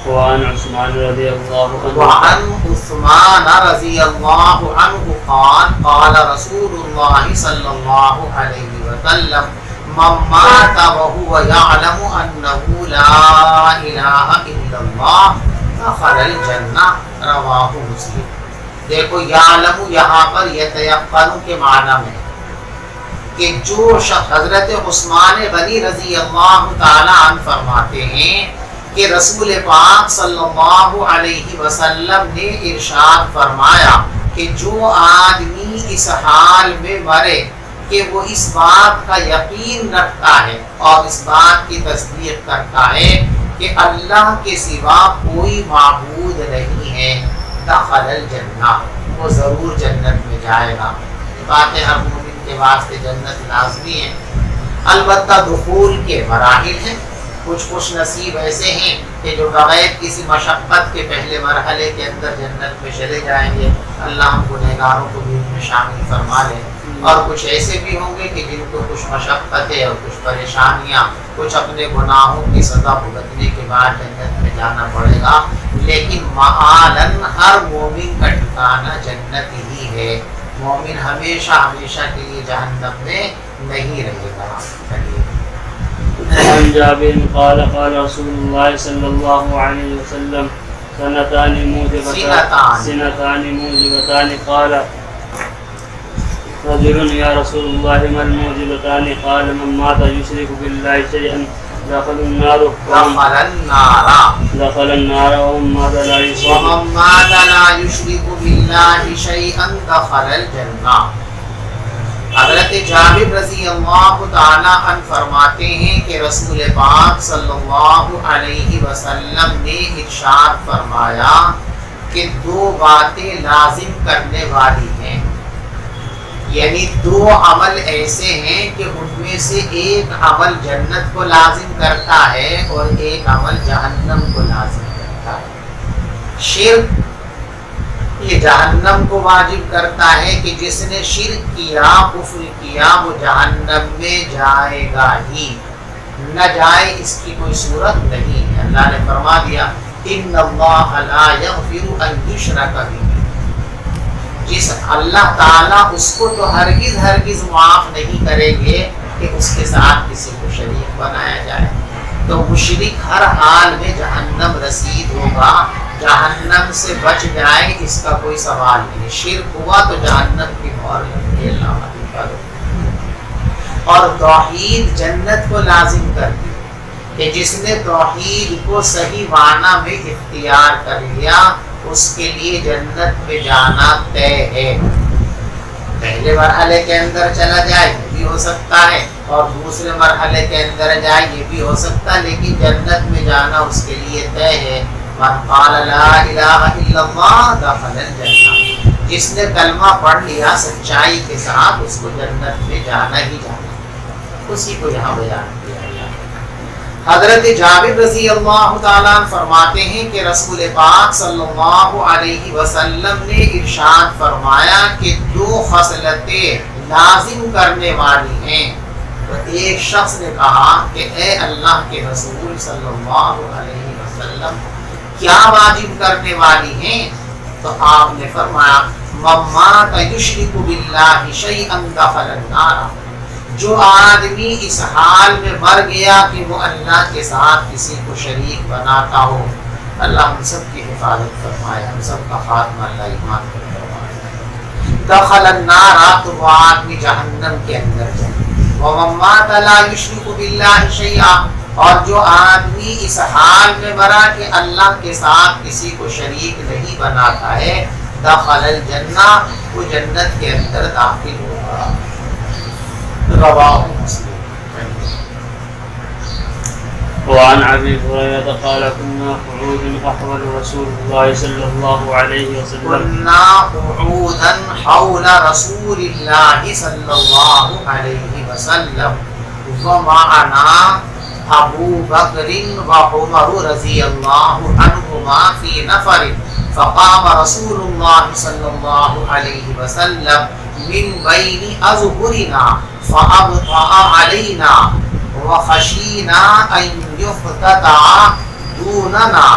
وعن عثمان رضی اللہ عنہ وعن عثمان رضی اللہ عنہ قال قال رسول اللہ صلی اللہ علیہ وسلم من مات وهو يعلم انه لا الہ الا اللہ دخل الجنہ، رواہ مسلم۔ دیکھو یعلم یہاں پر یتیقن کے معنی میں، کہ جو شخص، حضرت عثمان غنی رضی اللہ تعالی عنہ فرماتے ہیں کہ رسول پاک صلی اللہ علیہ وسلم نے ارشاد فرمایا کہ جو آدمی اس حال میں مرے کہ وہ اس بات کا یقین رکھتا ہے اور اس بات کی تصدیق کرتا ہے کہ اللہ کے سوا کوئی معبود نہیں ہے، دخل الجنہ، وہ ضرور جنت میں جائے گا۔ بات ہر مومن کے واسطے جنت لازمی ہے، البتہ دخول کے مراحل ہیں، کچھ نصیب ایسے ہیں کہ جو بغیر کسی مشقت کے پہلے مرحلے کے اندر جنت میں چلے جائیں گے، اللہ ہم گنہگاروں کو بھی ان میں شامل فرما لے، اور کچھ ایسے بھی ہوں گے کہ جن کو کچھ مشقتیں اور کچھ پریشانیاں، کچھ اپنے گناہوں کی سزا بھگتنے کے بعد جنت میں جانا پڑے گا، لیکن معالن ہر مومن کا ٹھکانہ جنت ہی ہے، مومن ہمیشہ ہمیشہ کے لیے جہنم میں نہیں رہے گا۔ عن جابر قال قال رسول الله صلى الله عليه وسلم سنتان موجبتان قال رجل يا رسول الله ما الموجبتان قال من مات يشرك بالله شيئا دخل النار ومن مات لا يشرك بالله شيئا دخل الجنة۔ حضرت جابر رضی اللہ تعالی عنہ فرماتے ہیں کہ رسول پاک صلی اللہ علیہ وسلم نے ارشاد فرمایا کہ دو باتیں لازم کرنے والی ہیں، یعنی دو عمل ایسے ہیں کہ ان میں سے ایک عمل جنت کو لازم کرتا ہے اور ایک عمل جہنم کو لازم کرتا ہے۔ شرک یہ جہنم کو واجب کرتا ہے کہ جس نے شرک کیا، کفر کیا، وہ جہنم میں جائے گا ہی، نہ جائے اس کی کوئی صورت نہیں ہے۔ اللہ نے فرما دیا ان اللہ لا یغفر ان یشرک بہ، جس اللہ تعالیٰ اس کو تو ہرگز معاف نہیں کریں گے کہ اس کے ساتھ کسی کو شریک بنایا جائے، تو مشرک ہر حال میں جہنم رسید ہوگا، جہنم سے بچ جائے اس کا کوئی سوال نہیں۔ شرک ہوا تو جہنم کی مہر لگتی ہے، اللہ اور توحید جنت کو لازم کر دی کہ جس نے توحید کو صحیح معنی میں اختیار کر لیا اس کے لیے جنت میں جانا طے ہے. پہلے مرحلے کے اندر چلا جائے یہ بھی ہو سکتا ہے اور دوسرے مرحلے کے اندر جائے یہ بھی ہو سکتا ہے، لیکن جنت میں جانا اس کے لیے طے ہے. من قال لا الہ الا اللہ دخل الجنہ، جس نے کلمہ پڑھ لیا سچائی کے ساتھ اس کو جنت میں جانا ہی جانا. اسی کو یہاں بیان کیا گیا. حضرت جابر رضی اللہ تعالیٰ فرماتے ہیں کہ رسول پاک صلی اللہ علیہ وسلم نے ارشاد فرمایا کہ دو خصلتیں لازم کرنے والی ہیں. تو ایک شخص نے کہا کہ اے اللہ کے رسول صلی اللہ علیہ وسلم کیا واجب کرنے والی ہیں؟ تو آپ نے فرمایا من مات یشرک باللہ شیئا دخل النار، جو آدمی اس حال میں مر گیا کہ وہ اللہ کے ساتھ کسی کو شریک بناتا ہو. اللہ ہم سب کی حفاظت فرمائے، ہم سب کا خاتمہ اللہ ایمان پر فرمائے. دخل النار، تو وہ آدمی جہنم کے اندر جائے. ومن مات لا یشرک باللہ شیئا، اور جو آدمی اس حال میں مرا کہ اللہ کے ساتھ کسی کو شریک نہیں بناتا ہے، دخل الجنہ، وہ جنت کے اندر داخل ہوگا. رواہ مسلم. وعن ابي هريره قال كنا قعودا حول رسول الله صلى الله عليه وسلم كنا قعودا حول رسول الله صلى الله عليه وسلم ومعنا ابو بکر وعمر رضی اللہ عنہما فی نفر فقام رسول اللہ صلی اللہ علیہ وسلم من بین اظہرنا فابطأ علینا وخشینا ان یفتتع دوننا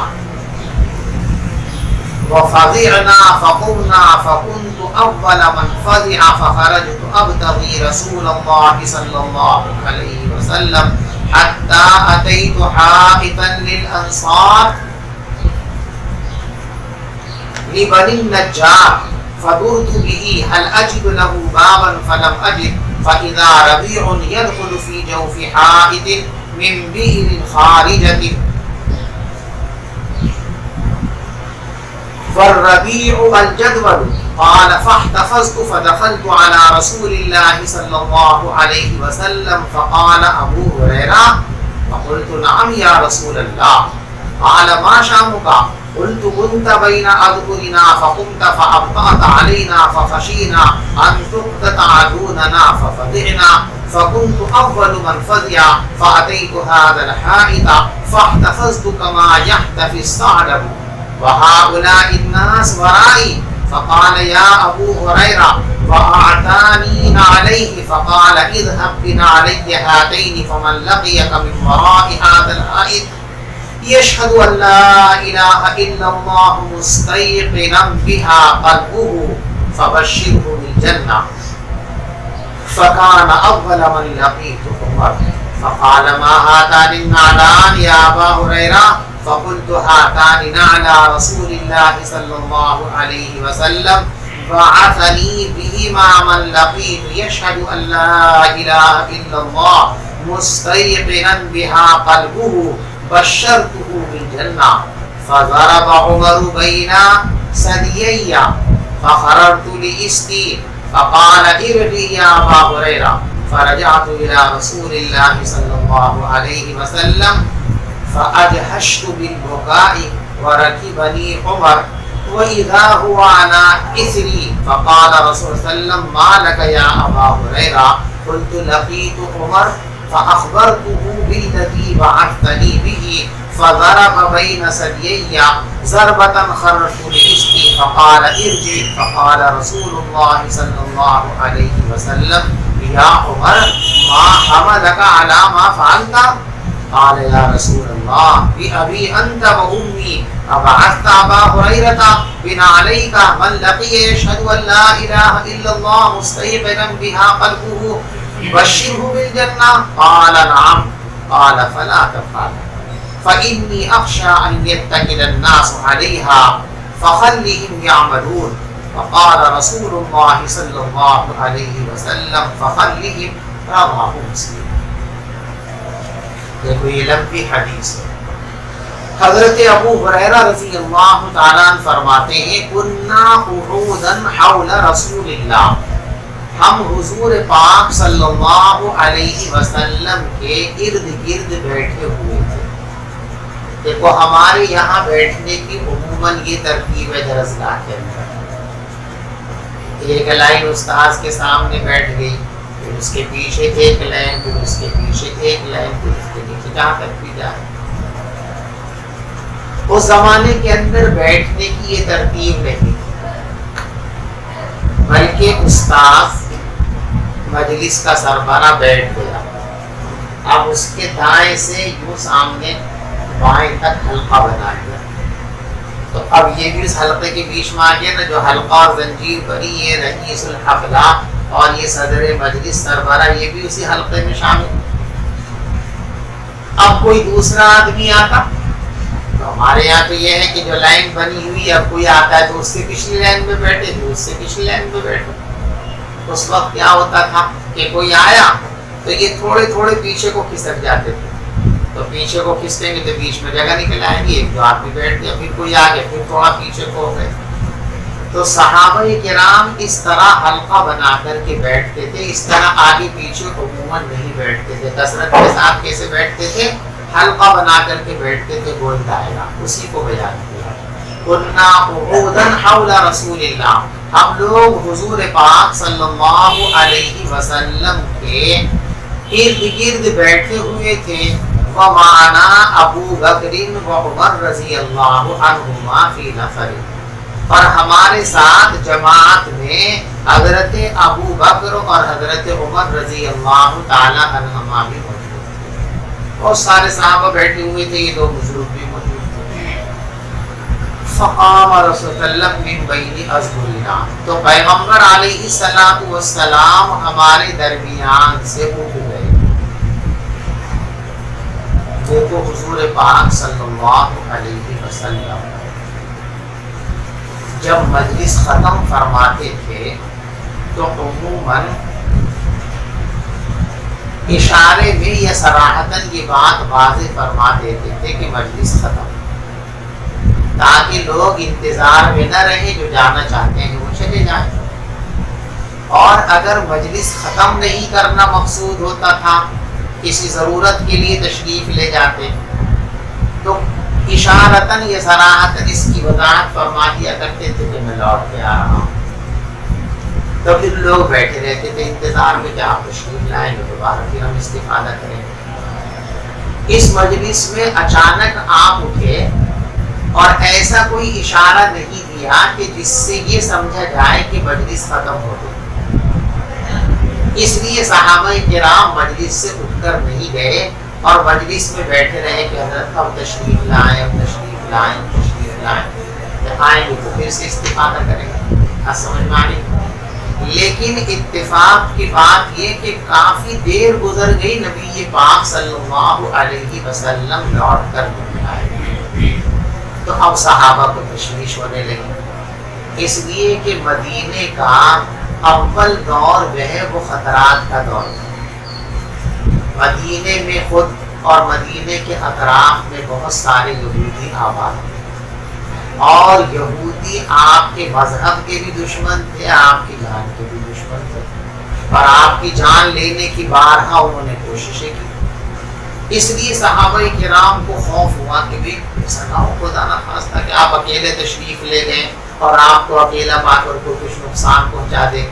وفزعنا فقمنا فكنت اول من فزع فخرجت ابتغي رسول الله صلى الله عليه وسلم حتى اتيت حائطا للانصار لبني النجار فدرت به هل اجد له بابا فلم اجد فاذا ربيع يدخل في جوف حائط من بئر خارجة والربيع الجدول قال فاحتفظت فدخلت على رسول الله صلى الله عليه وسلم فقال أبو هريرة فقلت نعم يا رسول الله قال ما شأنك قلت كنت بين أظهرنا فقمت فأبطأت علينا فخشينا أن تقتطع دوننا ففزعنا فكنت أول من فزع فأتيت هذا الحائط فاحتفظت كما يحتفي الثعلب وهؤلاء الناس ورائي فقال يا أبو هريرة فأعطاني عليه فقال اذهب بنعلي هاتين فمن لقيك من وراء هذا الحائط يشهد أن لا إله إلا الله مستيقنا بها قلبه فبشره بالجنة. فكان أول من لقيت عمر فقال ما هاتان النعلان يا أبا هريرة فقلت هاتان نعلى رسول الله صلى الله عليه وسلم بعثني بهما من لقيت يشهد أن لا إله إلا الله مستيقنا بها قلبه بشرته بالجنة. فضرب عمر بين ثديي فخررت لإستي فقال ارجع يا أبا هريرة فرجعت إلى رسول الله صلى الله عليه وسلم فأجهشت بالبكاء وركبني عمر وإذا هو على إثري فقال رسول الله صلى الله عليه وسلم ما لك يا أبا هريرة قلت لقيت عمر فأخبرته بالذي بعثتني به فضرب بين ثديي ضربة خرجت لإستي فقال ارجع فقال رسول الله صلى الله عليه وسلم يا عمر ما حملك على ما فعلت قال يا رسول الله بأبي أنت وأمي أبعثت أبا هريرة بنعليك من لقي يشهد أن لا إله إلا الله مستيقنا بها قلبه بشره بالجنة قال نعم قال فلا تفعل فإني أخشى أن يتكل الناس عليها فخلهم يعملون فقال رسول الله صلى الله عليه وسلم فخلهم رواه مسلم. دیکھو یہ لمبی حدیث ہے حضرت ابو ہریرہ رضی اللہ تعالیٰ عنہ فرماتے ہیں کنا قعودا حول رسول اللہ، ہم حضور پاک صلی اللہ علیہ وسلم کے ارد گرد بیٹھے ہوئے تھے۔ دیکھو ہمارے یہاں بیٹھنے کی عموماً یہ ترتیب ہے درسگاہ کے اندر، ایک لائن استاذ کے سامنے بیٹھ گئی، پھر اس کے پیچھے ایک لائن، پھر اس کے پیچھے ایک لائن، پھر اس کے نیچے جہاں تک بھی جائے۔ اس زمانے کے اندر بیٹھنے کی یہ ترتیب نہیں تھی، بلکہ استاذ مجلس کا سربراہ بیٹھ گیا، اب اس کے دائیں سے یوں سامنے بائیں تک حلقہ بنا دیا، تو اب یہ بھی اس حلقے کے بیچ میں آ گیا نا، جو حلقہ اور زنجیر بنی، یہ رئیس الحفلہ اور یہ صدر مجلس سربراہ، یہ بھی اسی حلقے میں شامل۔ اب کوئی دوسرا آدمی آتا تو ہمارے یہاں تو یہ ہے کہ جو لائن بنی ہوئی، اب کوئی آتا ہے تو اس سے پچھلی لائن میں بیٹھے، تو اس سے پچھلی لائن میں بیٹھے۔ اس وقت کیا ہوتا تھا کہ کوئی آیا تو یہ تھوڑے تھوڑے پیچھے کو کھسک جاتے تھے، تو پیچھے کو کھسکیں گے تو بیچ میں جگہ نکل آئے گی، ایک دو آدمی بیٹھ گیا، پھر کوئی آگے، پھر تھوڑا پیچھے کو ہو گئے۔ تو صحابہ کرام اس طرح حلقہ بنا کر کے بیٹھتے تھے، اس طرح آگے پیچھے عموماً نہیں بیٹھتے تھے۔ کثرت کے ساتھ کیسے بیٹھتے تھے؟ حلقہ بنا کر کے بیٹھتے تھے، گول دائرہ، اسی کو بیان کیا۔ قُلْنَا قُعُودًا حَوْلَ رَسُولِ اللَّهِ، ہم لوگ حضور پاک صلی اللہ علیہ وسلم کے ارد گرد بیٹھے ہوئے تھے۔ وَمَعَنَا أَبُو بَكْرٍ وَعُمَرَّ رضی اللہ عنہما فی نفر، اور ہمارے ساتھ جماعت میں حضرت ابو بکر اور حضرت عمر رضی اللہ تعالی عنہما بھی موجود تھے، اور سارے صحابہ بیٹھے ہوئے تھے، یہ دو بزرگ بھی موجود تھے۔ فقام رسول اللہ من بین اظہرنا، تو پیغمبر علیہ الصلوۃ والسلام ہمارے درمیان سے اٹھ گئے۔ دیکھو حضور پاک صلی اللہ علیہ وسلم جب مجلس ختم فرماتے تھے تو عموماً اشارے میں یا صراحتاً یہ بات واضح فرما دیتے تھے کہ مجلس ختم، تاکہ لوگ انتظار میں نہ رہیں، جو جانا چاہتے ہیں وہ چلے جائیں۔ اور اگر مجلس ختم نہیں کرنا مقصود ہوتا تھا، کسی ضرورت کے لیے تشریف لے جاتے، تو اشارتاً یا صراحتاً اس کی وضاحت فرما دیا کرتے تھے کہ میں لوٹ کے آ رہا ہوں، تو پھر لوگ بیٹھے رہتے تھے انتظار میں کہ آپ تشریف لائیں گے دوبارہ پھر ہم استفادہ کریں گے۔ اس مجلس میں اچانک آپ اٹھے اور ایسا کوئی اشارہ نہیں دیا کہ جس سے یہ سمجھا جائے کہ مجلس ختم ہو گئی، اس لیے صحابہ کرام مجلس سے اٹھ کر نہیں گئے اور مجلس میں بیٹھے رہے کہ حضرت اب تشریف لائیں، اب تشریف لائیں، تشریف لائیں، آئیں گے تو پھر سے استفادہ کریں گے۔ سمجھ میں آئی؟ لیکن اتفاق کی بات یہ کہ کافی دیر گزر گئی، نبی پاک صلی اللہ علیہ وسلم لوٹ کر نہیں آئے، تو اب صحابہ کو تشویش ہونے لگی، اس لیے کہ مدینے کا اول دور جو ہے وہ خطرات کا دور ہے۔ مدینے میں خود اور مدینے کے اطراف میں بہت سارے یہودی آباد ہیں، اور یہودی آپ کے مذہب کے بھی دشمن تھے، آپ کی جان کے بھی دشمن تھے، اور آپ کی جان لینے کی بارہا انہوں نے کوششیں کی۔ اس لیے صحابہ کرام کو خوف ہوا کہ بھی ایسا نہ ہو خدا نہ خواستہ کہ آپ اکیلے تشریف لے گئے اور آپ کو اکیلا پا کر کوئی کچھ نقصان پہنچا دے،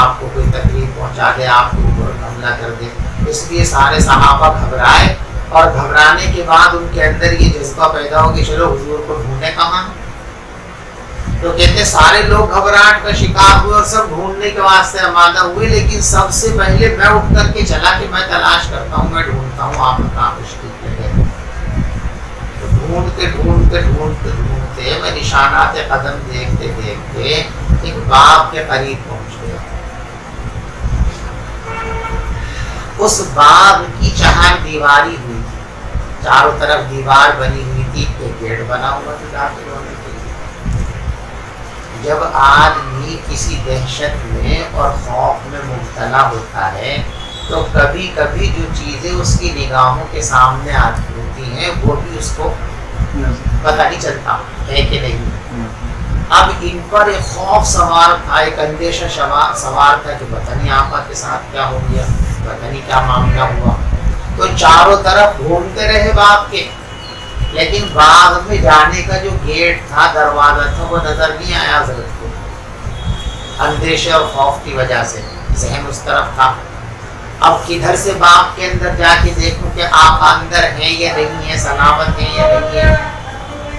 آپ کو کوئی تکلیف پہنچا دے، آپ کو اوپر حملہ کر دے۔ اس لیے سارے صحابہ گھبرائے، اور گھبرانے کے بعد ان کے اندر یہ جذبہ پیدا ہو کہ چلو حضور کو ڈھونڈنے کہاں۔ تو کہتے سارے لوگ گھبراہٹ کا شکار ہوئے اور سب ڈھونڈنے کے واسطے آمادہ ہوئے، لیکن سب سے پہلے میں اٹھ کر کے چلا کہ میں تلاش کرتا ہوں، میں ڈھونڈتا ہوں آپ کہاں تشریف لے گئے۔ تو ڈھونڈتے ڈھونڈتے ڈھونڈتے ڈھونڈتے میں نشانات قدم دیکھتے دیکھتے ایک باغ کے قریب پہنچ گیا۔ اس باغ کی چہار دیواری ہوئی تھی، چاروں طرف دیوار بنی ہوئی تھی، ایک گیٹ بنا ہوا تھا داخل ہونے کے لیے۔ جب آدمی کسی دہشت میں اور خوف میں مبتلا ہوتا ہے تو کبھی کبھی جو چیزیں اس کی نگاہوں کے سامنے آتی ہوتی ہیں وہ بھی اس کو پتہ نہیں چلتا ہے کہ نہیں. اب ان پر ایک خوف سوار تھا, ایک اندیشہ سوار تھا کہ پتہ نہیں آقا کے ساتھ کیا ہو گیا, پتہ نہیں کیا معاملہ ہوا. تو چاروں طرف گھومتے رہے باغ کے, لیکن باغ میں جانے کا جو گیٹ تھا, دروازہ تھا, وہ نظر نہیں آیا حضرت کو. اندیشے اور خوف کی وجہ سے ذہن اس طرف تھا. اب کدھر سے باغ کے اندر جا کے دیکھوں کہ آقا اندر ہیں یا نہیں ہے, سلامت ہیں یا نہیں ہے.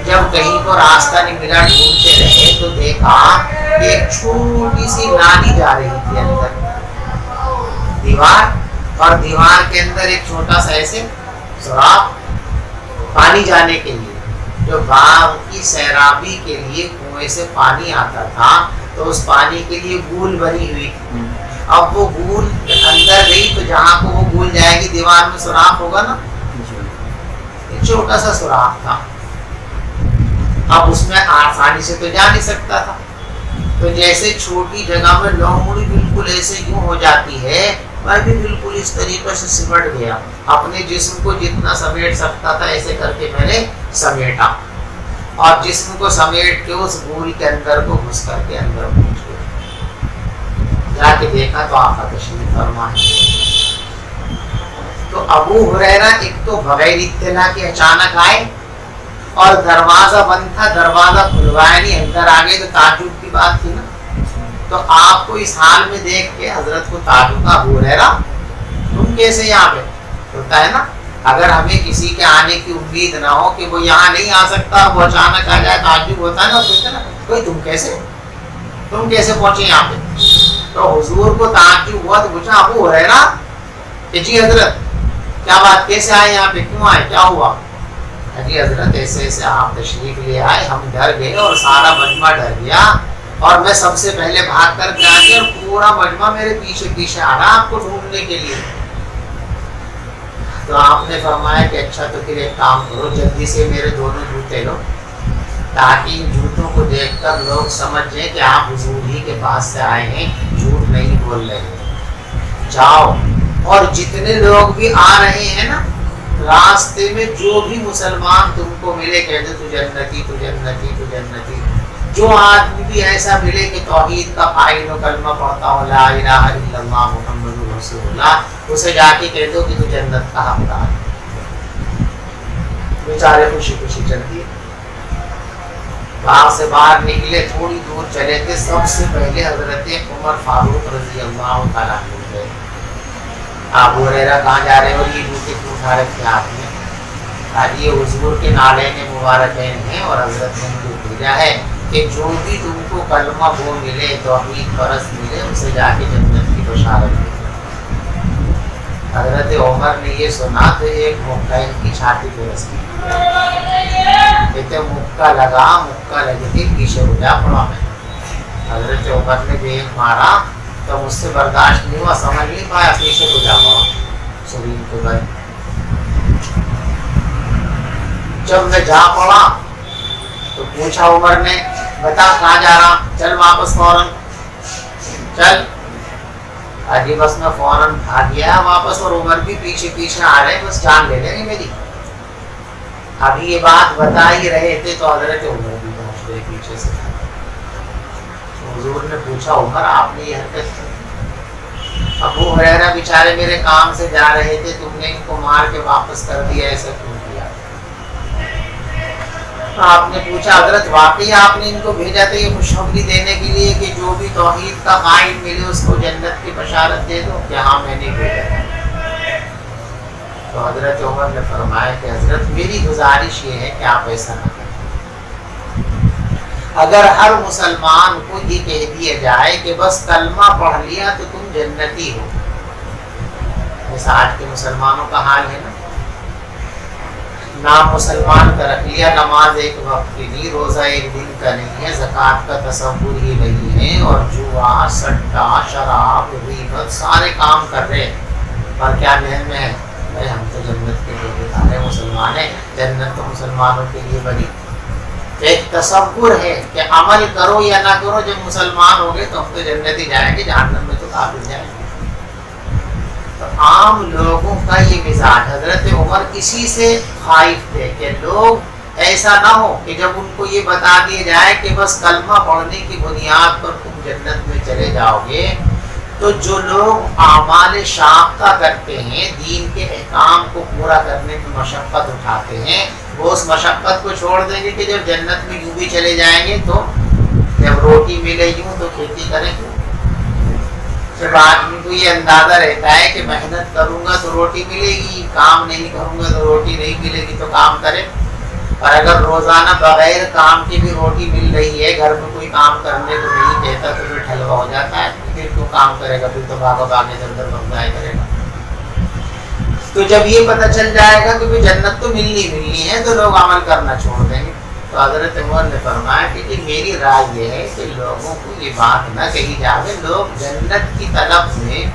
جب کہیں کو راستہ نہیں ملا, ڈھونڈتے رہے تو دیکھا کہ ایک چھوٹی سی نالی جا رہی تھی اندر, دیوار, اور دیوار کے اندر ایک چھوٹا سا ایسے سوراخ پانی جانے کے لیے. جو باغ کی سیرابی کے لیے کنویں سے پانی آتا تھا تو اس پانی کے لیے گول بنی ہوئی تھی. اب وہ گول اندر گئی تو جہاں کو وہ گول جائے گی دیوار میں سوراخ ہوگا نا, ایک چھوٹا سا سوراخ تھا. اب اس میں آسانی سے تو جا نہیں سکتا تھا. تو جیسے چھوٹی جگہ میں لومڑی بالکل ایسے یوں ہو جاتی ہے, میں بھی بالکل اس طریقے سے سمٹ گیا. اپنے جسم کو جتنا سمیٹ سکتا تھا ایسے کر کے میں نے سمیٹا, اور جسم کو سمیٹ کے اس گول کے اندر کو گھس کر کے اندر پہنچ گیا. جا کے دیکھا تو آقا تشریف فرما ہے. تو ابو ہریرہ ایک تو بغیر اطلاع کے اچانک آئے, اور دروازہ بند تھا, دروازہ کھلوایا نہیں, اندر آ گئے تو تعجب کی بات تھی نا. تو آپ کو اس حال میں دیکھ کے حضرت کو تعجب کا, ابو ہریرہ تم کیسے یہاں پہ؟ ہوتا ہے نا, اگر ہمیں کسی کے آنے کی امید نہ ہو کہ وہ یہاں نہیں آ سکتا, وہ اچانک آ جائے, تعجب ہوتا ہے نا, کہتے ہیں نا کوئی تم کیسے پہنچے یہاں پہ. تو حضور کو تعجب ہوا تو پوچھا ابو ہریرہ کہ جی حضرت کیا بات, کیسے آئے یہاں پہ, کیوں آئے, کیا ہوا؟ جی حضرت ایسے ایسے آپ تشریف لے آئے, ہم ڈر گئے اور سارا مجمع ڈر گیا, اور میں سب سے پہلے بھاگ کر کے آ گیا, اور پورا مجمع میرے پیچھے پیچھے آ رہا آپ کو ڈھونڈنے کے لیے. تو آپ نے فرمایا کہ اچھا تو پھر ایک کام کرو, جلدی سے میرے دونوں جوتے لو, تاکہ ان جوتوں کو دیکھ کر لوگ سمجھ جائیں کہ آپ حضور ہی کے پاس سے آئے ہیں, جھوٹ نہیں بول رہے ہیں. جاؤ, اور جتنے لوگ بھی آ رہے ہیں نا راستے میں, جو بھی مسلمان تم کو ملے کہہ دو تو جنتی, تو جنتی, تو جنتی. جو آدمی بھی ایسا ملے کہ توحید کا قائل و کلمہ پڑھتا ہو, لا الہ الا اللہ محمد رسول اللہ, اسے جا کے کہہ دو کہ تو جنت کا حقدار. بیچارے خوشی خوشی چل دیے, باغ سے باہر نکلے, تھوڑی دور چلے تھے, سب سے پہلے حضرت عمر فاروق رضی اللہ تعالیٰ عنہ گئے. ابو ہریرہ کہاں جا رہے ہو, یہ جوتے کیوں اٹھا رکھے آپ نے؟ آج یہ حضور کے نالین مبارکین ہیں, اور حضرت نے مجھے بھیجا ہے کہ جو بھی تم کو کلمہ وہ ملے, توحید پرست ملے, اسے جا کے جنت کی بشارت دے. حضرت عمر نے یہ سنا تو ایک مکہ ان کی چھاتی پہ رس گیا, کہتے مکہ لگے تھے, پیچھے ہو جا پڑا میں. حضرت عمر نے دیکھ مارا تو مجھ سے برداشت نہیں ہوا, سمجھ نہیں پایا, پیچھے ہو جا پڑا سرین کو گئے. جب میں جا پڑا تو پوچھا عمر نے, بتا کہاں جا رہا, چل واپس فوراً چل. آجی بس میں فوراً بھاگ گیا واپس, اور عمر بھی پیچھے پیچھے آ رہے, بس جان لے لیں گے میری. ابھی یہ بات بتا ہی رہے تھے تو حضرت عمر بھی پہنچ گئے پیچھے سے. حضور نے پوچھا عمر آپ نے یہ حرکت کی؟ ابو ہریرہ بیچارے میرے کام سے جا رہے تھے, تم نے ان کو مار کے واپس کر دیا, ایسا کیوں کیا؟ آپ نے پوچھا حضرت واقعی آپ نے ان کو بھیجا تھا یہ خوشخبری دینے کے لیے کہ جو بھی توحید کا قائل ملے اس کو جنت کی بشارت دے دو, کہ ہاں میں نے بھیجا تھا. تو حضرت عمر نے فرمایا کہ حضرت میری گزارش یہ ہے کہ آپ ایسا نہ کریں. اگر ہر مسلمان کو یہ کہہ دیا جائے کہ بس کلمہ پڑھ لیا تو تم جنتی ہو, جیسا آج کے مسلمانوں کا حال ہے نا, نام مسلمان کا رکھ لیا, نماز ایک وقت کی نہیں, روزہ ایک دن کا نہیں ہے, زکوٰۃ کا تصور ہی نہیں ہے, اور جوا, سٹا, شراب, غیبت سارے کام کر رہے ہیں, پر کیا ذہن میں ہے بھائی ہم تو جنت کے لیے بتا رہے مسلمان ہیں, جنت تو مسلمانوں کے لیے بنی. ایک تصور ہے کہ عمل کرو یا نہ کرو, جب مسلمان ہو گئے تو ہم تو جنت ہی جائیں گے, جہنم میں تو کافر جائیں گے. تو عام لوگوں کا یہ مزاج, حضرت عمر اسی سے خائف تھے کہ لوگ ایسا نہ ہو کہ جب ان کو یہ بتا دیا جائے کہ بس کلمہ پڑھنے کی بنیاد پر تم جنت میں چلے جاؤ گے، تو جو لوگ اعمال شاقہ کرتے ہیں، دین کے احکام کو پورا کرنے میں مشقت اٹھاتے ہیں، وہ اس مشقت کو چھوڑ دیں گے کہ جب جنت میں یوں بھی چلے جائیں گے تو جب روٹی ملے یوں تو کھیتی کریں کیوں؟ جب آدمی کو یہ اندازہ رہتا ہے کہ محنت کروں گا تو روٹی ملے گی، کام نہیں کروں گا تو روٹی نہیں ملے گی، تو کام کرے۔ اور اگر روزانہ بغیر کام کی بھی روٹی مل رہی ہے، گھر میں کوئی کام کرنے کو نہیں کہتا تو پھر ٹھلوا ہو جاتا ہے، پھر کیوں کام کرے گا؟ پھر تو بھاگا بھاگے ادھر ادھر بھگ جائے کرے گا۔ تو جب یہ پتہ چل جائے گا کہ جنت تو ملنی ہے تو لوگ عمل کرنا چھوڑ دیں گے۔ تو حضرت عمر نے فرمایا کہ میری رائے یہ ہے کہ لوگوں کو یہ بات نہ کہی جائے، لوگ جنت کی طلب میں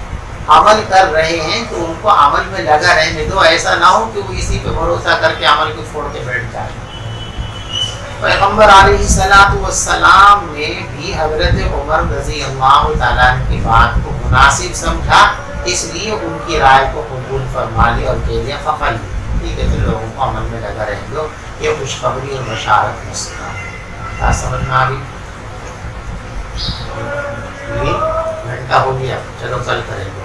عمل کر رہے ہیں تو ان کو عمل میں لگا رہنے دو، ایسا نہ ہو کہ وہ اسی پہ بھروسہ کر کے عمل کو چھوڑ کے بیٹھ جائے۔ پیغمبر علیہ السلام نے بھی حضرت عمر رضی اللہ تعالیٰ عنہ کی بات کو مناسب سمجھا، اس لیے ان کی رائے کو قبول فرما لی اور کہہ دیا فقل، ٹھیک ہے، تو لوگوں کو عمل میں لگا رہنے دو، یہ خوشخبری اور بشارت مسئلہ کیا سمجھ میں آ گئی؟ گھنٹہ ہو گیا، چلو کل کریں گے۔